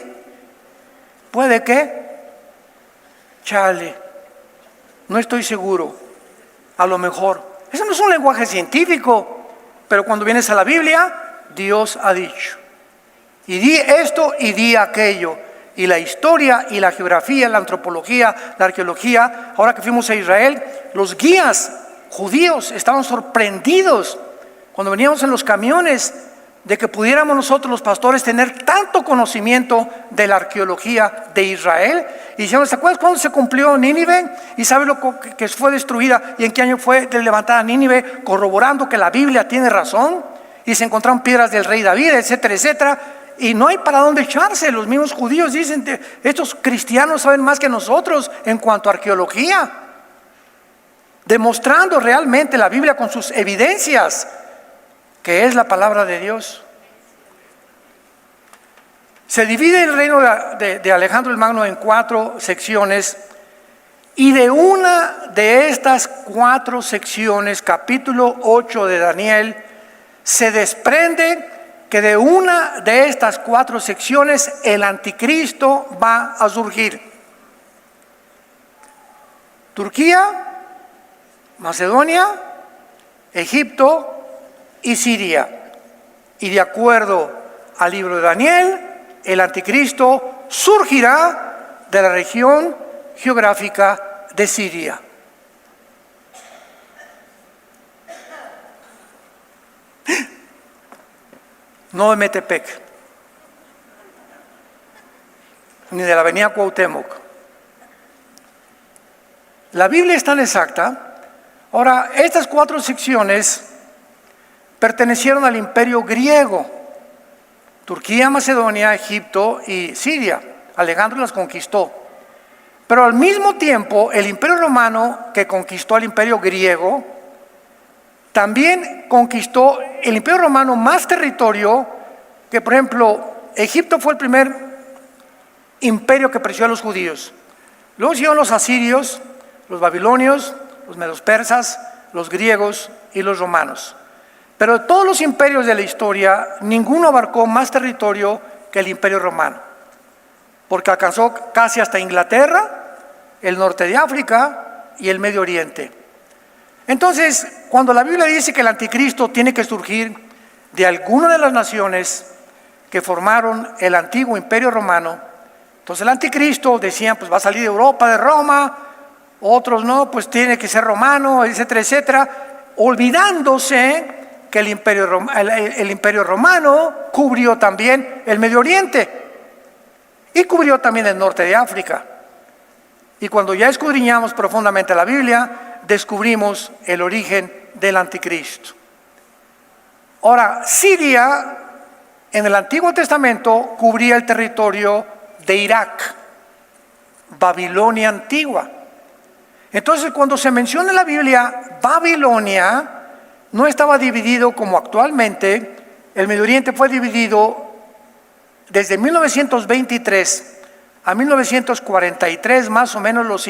puede que, chale, no estoy seguro, a lo mejor. Eso no es un lenguaje científico, pero cuando vienes a la Biblia, Dios ha dicho, y di esto y di aquello. Y la historia y la geografía, la antropología, la arqueología, ahora que fuimos a Israel, los guías judíos estaban sorprendidos cuando veníamos en los camiones de que pudiéramos nosotros los pastores tener tanto conocimiento de la arqueología de Israel. Y decíamos: ¿te acuerdas cuándo se cumplió Nínive? ¿Y sabes lo que fue destruida y en qué año fue levantada Nínive? Corroborando que la Biblia tiene razón. Y se encontraron piedras del rey David, etcétera, etcétera. Y no hay para dónde echarse. Los mismos judíos dicen: estos cristianos saben más que nosotros en cuanto a arqueología, demostrando realmente la Biblia con sus evidencias que es la palabra de Dios. Se divide el reino de Alejandro el Magno en 4 secciones, y de una de estas 4 secciones, capítulo 8 de Daniel, se desprende que de una de estas 4 secciones el anticristo va a surgir. Turquía, Macedonia, Egipto y Siria. Y de acuerdo al libro de Daniel, el anticristo surgirá de la región geográfica de Siria. No de Metepec, ni de la avenida Cuauhtémoc. La Biblia es tan exacta. Ahora, estas 4 secciones pertenecieron al imperio griego: Turquía, Macedonia, Egipto y Siria. Alejandro las conquistó. Pero al mismo tiempo, el imperio romano, que conquistó al imperio griego, también conquistó el imperio romano más territorio. Que por ejemplo, Egipto fue el primer imperio que persiguió a los judíos. Luego siguieron los asirios, los babilonios, los medos persas, los griegos y los romanos. Pero de todos los imperios de la historia, ninguno abarcó más territorio que el imperio romano, porque alcanzó casi hasta Inglaterra, el norte de África y el Medio Oriente. Entonces, cuando la Biblia dice que el anticristo tiene que surgir de alguna de las naciones que formaron el antiguo imperio romano, entonces el anticristo, decían, pues va a salir de Europa, de Roma. Otros no, pues tiene que ser romano, etcétera, etcétera, olvidándose que el imperio romano cubrió también el Medio Oriente y cubrió también el norte de África. Y cuando ya escudriñamos profundamente la Biblia, descubrimos el origen del anticristo. Ahora, Siria en el Antiguo Testamento cubría el territorio de Irak, Babilonia antigua. Entonces, cuando se menciona en la Biblia Babilonia, no estaba dividido como actualmente. El Medio Oriente fue dividido desde 1923 a 1943, más o menos. Los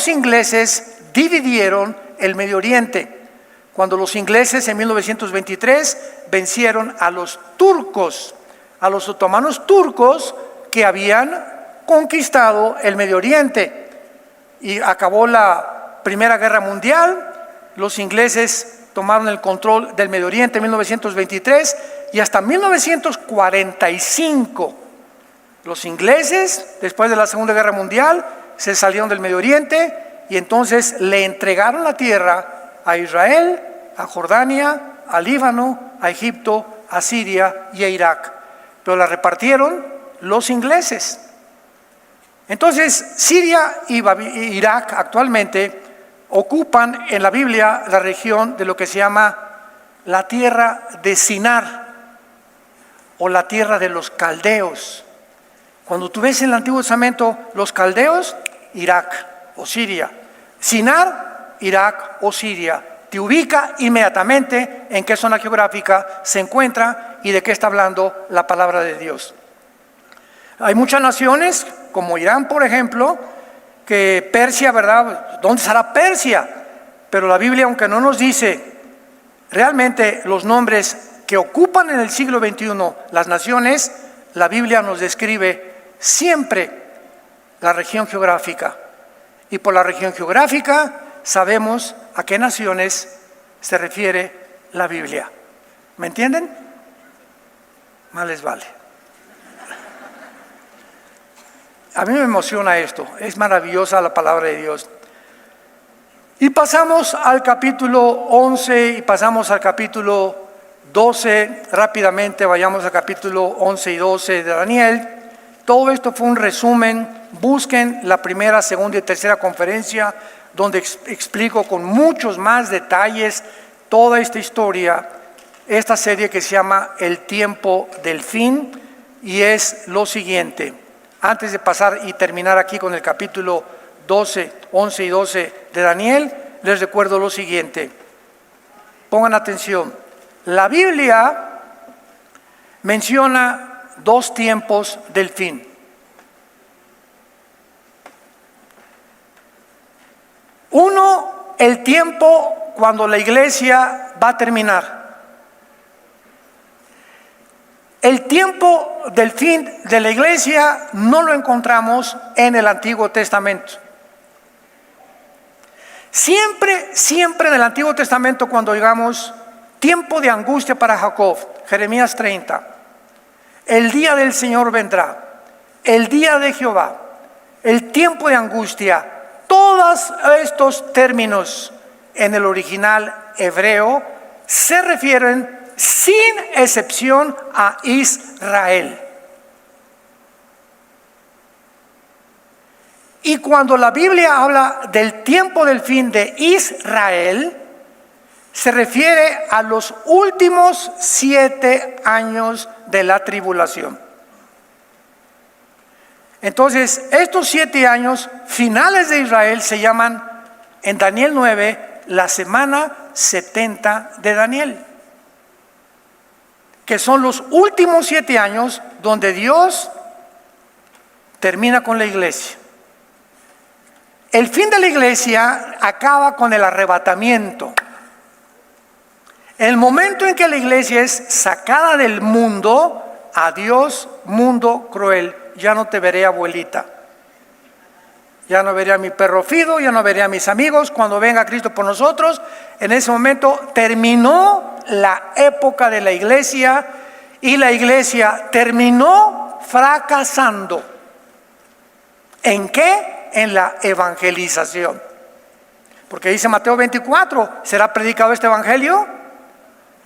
ingleses dividieron el Medio Oriente. Cuando los ingleses en 1923 vencieron a los turcos, a los otomanos turcos que habían conquistado el Medio Oriente y acabó la Primera Guerra Mundial. Los ingleses tomaron el control del Medio Oriente en 1923 y hasta 1945 los ingleses, después de la Segunda Guerra Mundial, se salieron del Medio Oriente y entonces le entregaron la tierra a Israel, a Jordania, a Líbano, a Egipto, a Siria y a Irak, pero la repartieron los ingleses. Entonces Siria y Irak actualmente ocupan en la Biblia la región de lo que se llama la tierra de Sinar o la tierra de los caldeos. Cuando tú ves en el Antiguo Testamento los caldeos, Irak o Siria, Sinar, Irak o Siria, te ubica inmediatamente en qué zona geográfica se encuentra y de qué está hablando la palabra de Dios. Hay muchas naciones, como Irán, por ejemplo, que Persia, ¿verdad? ¿Dónde estará Persia? Pero la Biblia, aunque no nos dice realmente los nombres que ocupan en el siglo XXI las naciones, la Biblia nos describe siempre la región geográfica. Y por la región geográfica sabemos a qué naciones se refiere la Biblia. ¿Me entienden? Más les vale. A mí me emociona esto, es maravillosa la palabra de Dios. Y pasamos al capítulo 11 y pasamos al capítulo 12, rápidamente vayamos al capítulo 11 y 12 de Daniel. Todo esto fue un resumen, busquen la primera, segunda y tercera conferencia, donde explico con muchos más detalles toda esta historia, esta serie que se llama El tiempo del fin, y es lo siguiente. Antes de pasar y terminar aquí con el capítulo 12, 11 y 12 de Daniel, les recuerdo lo siguiente. Pongan atención. La Biblia menciona dos tiempos del fin. Uno, el tiempo cuando la iglesia va a terminar. El tiempo del fin de la iglesia no lo encontramos en el Antiguo Testamento. Siempre en el Antiguo Testamento, cuando digamos tiempo de angustia para Jacob, Jeremías 30, el día del Señor vendrá, el día de Jehová, el tiempo de angustia, todos estos términos en el original hebreo se refieren sin excepción a Israel. Y cuando la Biblia habla del tiempo del fin de Israel, se refiere a los últimos 7 años de la tribulación. Entonces, estos 7 años finales de Israel se llaman en Daniel 9 la semana 70 de Daniel, que son los últimos 7 años donde Dios termina con la iglesia. El fin de la iglesia acaba con el arrebatamiento. El momento en que la iglesia es sacada del mundo, adiós mundo cruel, ya no te veré, abuelita. Ya no veré a mi perro Fido, ya no veré a mis amigos. Cuando venga Cristo por nosotros, en ese momento terminó la época de la iglesia y la iglesia terminó fracasando. ¿En qué? En la evangelización. Porque dice Mateo 24, ¿será predicado este evangelio?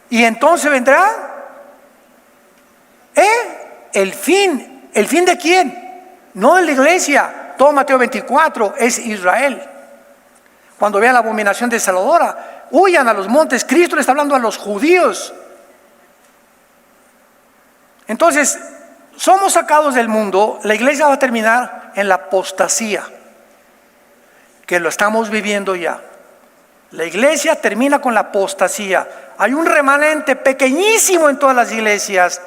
Y entonces vendrá el fin. ¿El fin de quién? No de la iglesia. Todo Mateo 24 es Israel. Cuando vean la abominación desoladora, huyan a los montes. Cristo le está hablando a los judíos. Entonces, somos sacados del mundo. La iglesia va a terminar en la apostasía, que lo estamos viviendo ya. La iglesia termina con la apostasía. Hay un remanente pequeñísimo en todas las iglesias,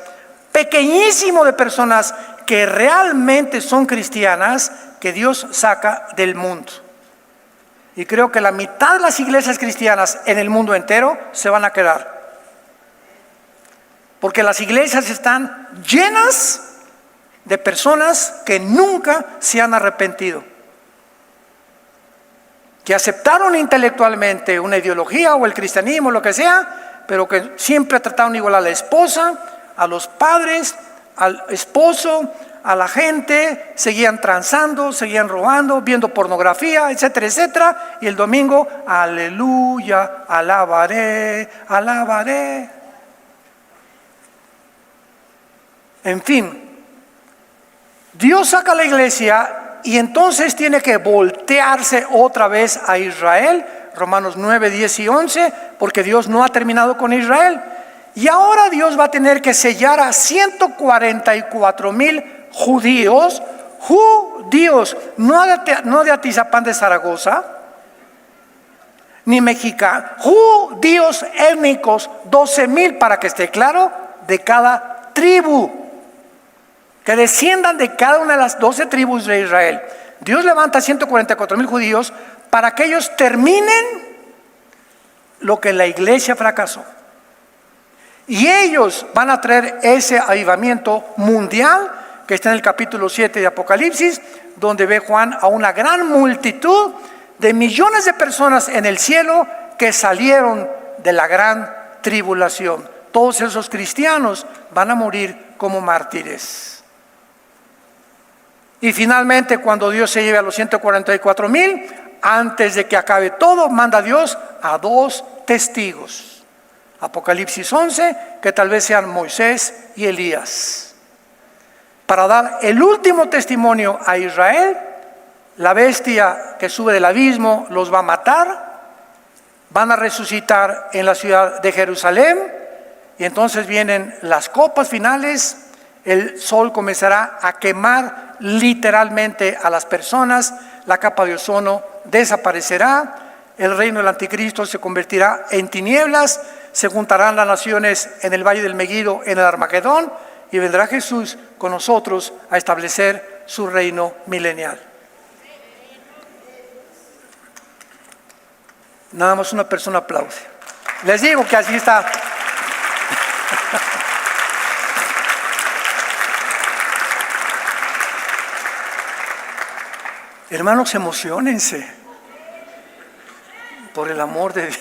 pequeñísimo de personas que realmente son cristianas, que Dios saca del mundo. Y creo que la mitad de las iglesias cristianas en el mundo entero se van a quedar, porque las iglesias están llenas de personas que nunca se han arrepentido, que aceptaron intelectualmente una ideología o el cristianismo, lo que sea, pero que siempre trataron igual a la esposa, a los padres, al esposo, a la gente, seguían transando, seguían robando, viendo pornografía, etcétera, etcétera. Y el domingo, aleluya, alabaré, alabaré. En fin, Dios saca a la iglesia y entonces tiene que voltearse otra vez a Israel. Romanos 9, 10 y 11, porque Dios no ha terminado con Israel. Y ahora Dios va a tener que sellar a 144,000 judíos, no de Atizapán de Zaragoza, ni mexicanos, judíos étnicos, 12,000 para que esté claro, de cada tribu, que desciendan de cada una de las 12 tribus de Israel. Dios levanta 144,000 judíos para que ellos terminen lo que la iglesia fracasó. Y ellos van a traer ese avivamiento mundial que está en el capítulo 7 de Apocalipsis, donde ve Juan a una gran multitud de millones de personas en el cielo que salieron de la gran tribulación. Todos esos cristianos van a morir como mártires. Y finalmente, cuando Dios se lleve a los 144,000, antes de que acabe todo, manda Dios a 2 testigos. Apocalipsis 11, que tal vez sean Moisés y Elías, para dar el último testimonio a Israel. La bestia que sube del abismo los va a matar, van a resucitar en la ciudad de Jerusalén, y entonces vienen las copas finales. El sol comenzará a quemar literalmente a las personas, la capa de ozono desaparecerá, el reino del anticristo se convertirá en tinieblas, se juntarán las naciones en el valle del Megiddo, en el Armagedón, y vendrá Jesús con nosotros a establecer su reino milenial. Nada más una persona aplaude. Les digo que así está. Hermanos, emociónense, por el amor de Dios.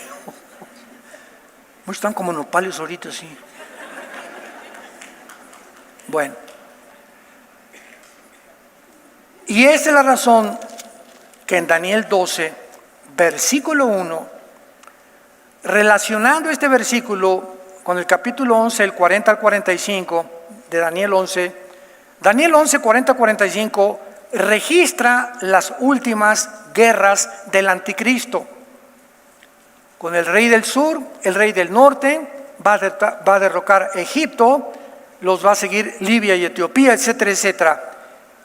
Muchos están como nopales ahorita, sí. Bueno, y esa es la razón que en Daniel 12, versículo 1, relacionando este versículo con el capítulo 11, el 40 al 45 de Daniel 11, 40 al 45, registra las últimas guerras del anticristo, con el rey del sur, el rey del norte, va a derrocar Egipto, los va a seguir Libia y Etiopía, etcétera, etcétera.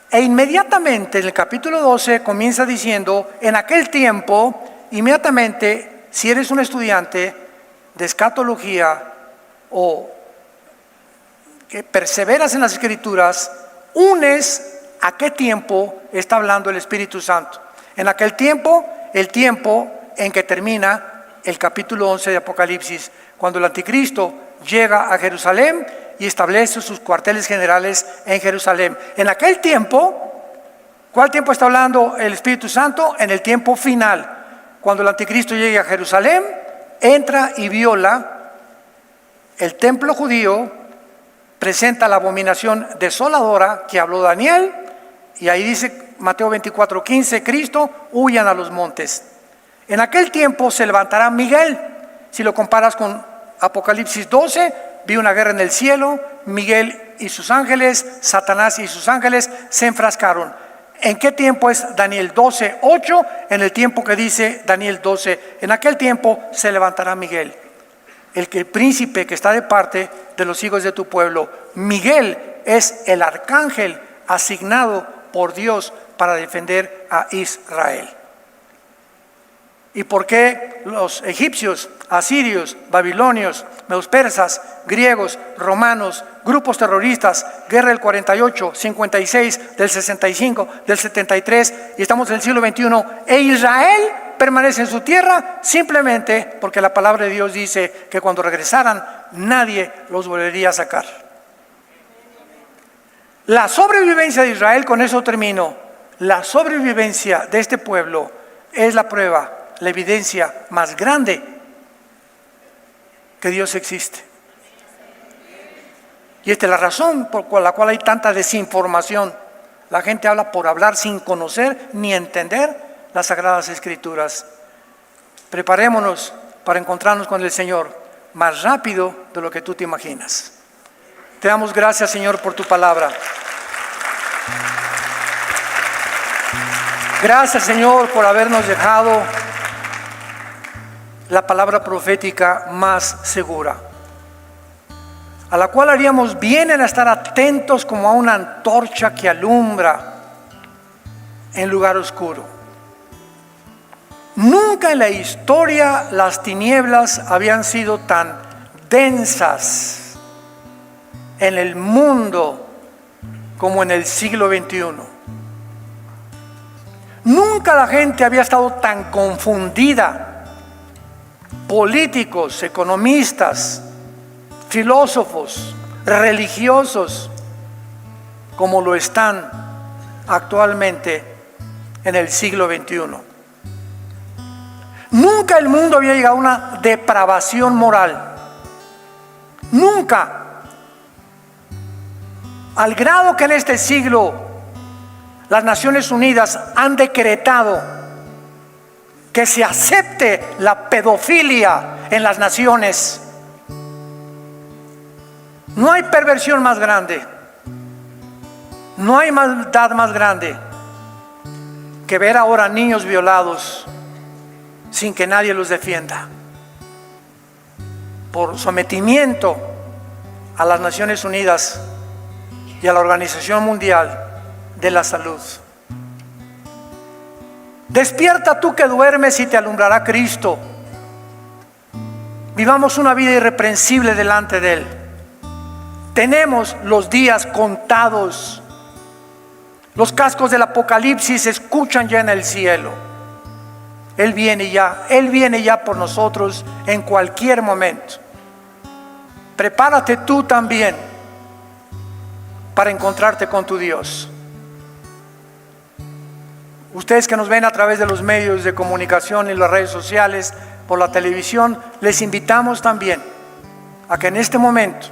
E inmediatamente en el capítulo 12 comienza diciendo, en aquel tiempo, inmediatamente, si eres un estudiante de escatología o que perseveras en las escrituras, unes a qué tiempo está hablando el Espíritu Santo. En aquel tiempo, el tiempo en que termina el capítulo 11 de Apocalipsis, cuando el anticristo llega a Jerusalén y establece sus cuarteles generales en Jerusalén. En aquel tiempo, ¿cuál tiempo está hablando el Espíritu Santo? En el tiempo final, cuando el anticristo llegue a Jerusalén, entra y viola el templo judío, presenta la abominación desoladora que habló Daniel, y ahí dice Mateo 24:15, Cristo, huyan a los montes. En aquel tiempo se levantará Miguel. Si lo comparas con Apocalipsis 12, vi una guerra en el cielo, Miguel y sus ángeles, Satanás y sus ángeles se enfrascaron. ¿En qué tiempo es Daniel 12:8? En el tiempo que dice Daniel 12. En aquel tiempo se levantará Miguel, el príncipe que está de parte de los hijos de tu pueblo. Miguel es el arcángel asignado por Dios para defender a Israel. ¿Y por qué los egipcios, asirios, babilonios, medos persas, griegos, romanos, grupos terroristas, guerra del 48, 56, del 65, del 73, y estamos en el siglo XXI, e Israel permanece en su tierra? Simplemente porque la palabra de Dios dice que cuando regresaran nadie los volvería a sacar. La sobrevivencia de Israel, con eso termino, la sobrevivencia de este pueblo es la prueba, la evidencia más grande que Dios existe. Y esta es la razón por la cual hay tanta desinformación. La gente habla por hablar sin conocer ni entender las Sagradas Escrituras. Preparémonos para encontrarnos con el Señor más rápido de lo que tú te imaginas. Te damos gracias, Señor, por tu palabra. Gracias, Señor, por habernos dejado la palabra profética más segura, a la cual haríamos bien en estar atentos como a una antorcha que alumbra en lugar oscuro. Nunca en la historia las tinieblas habían sido tan densas en el mundo como en el siglo XXI. Nunca la gente había estado tan confundida. Políticos, economistas, filósofos, religiosos, como lo están actualmente en el siglo XXI. Nunca el mundo había llegado a una depravación moral. Nunca. Al grado que en este siglo las Naciones Unidas han decretado que se acepte la pedofilia en las naciones. No hay perversión más grande, no hay maldad más grande que ver ahora niños violados sin que nadie los defienda, por sometimiento a las Naciones Unidas y a la Organización Mundial de la Salud. Despierta tú que duermes y te alumbrará Cristo. Vivamos una vida irreprensible delante de Él. Tenemos los días contados. Los cascos del Apocalipsis se escuchan ya en el cielo. Él viene ya por nosotros en cualquier momento. Prepárate tú también para encontrarte con tu Dios. Ustedes que nos ven a través de los medios de comunicación y las redes sociales, por la televisión, les invitamos también a que en este momento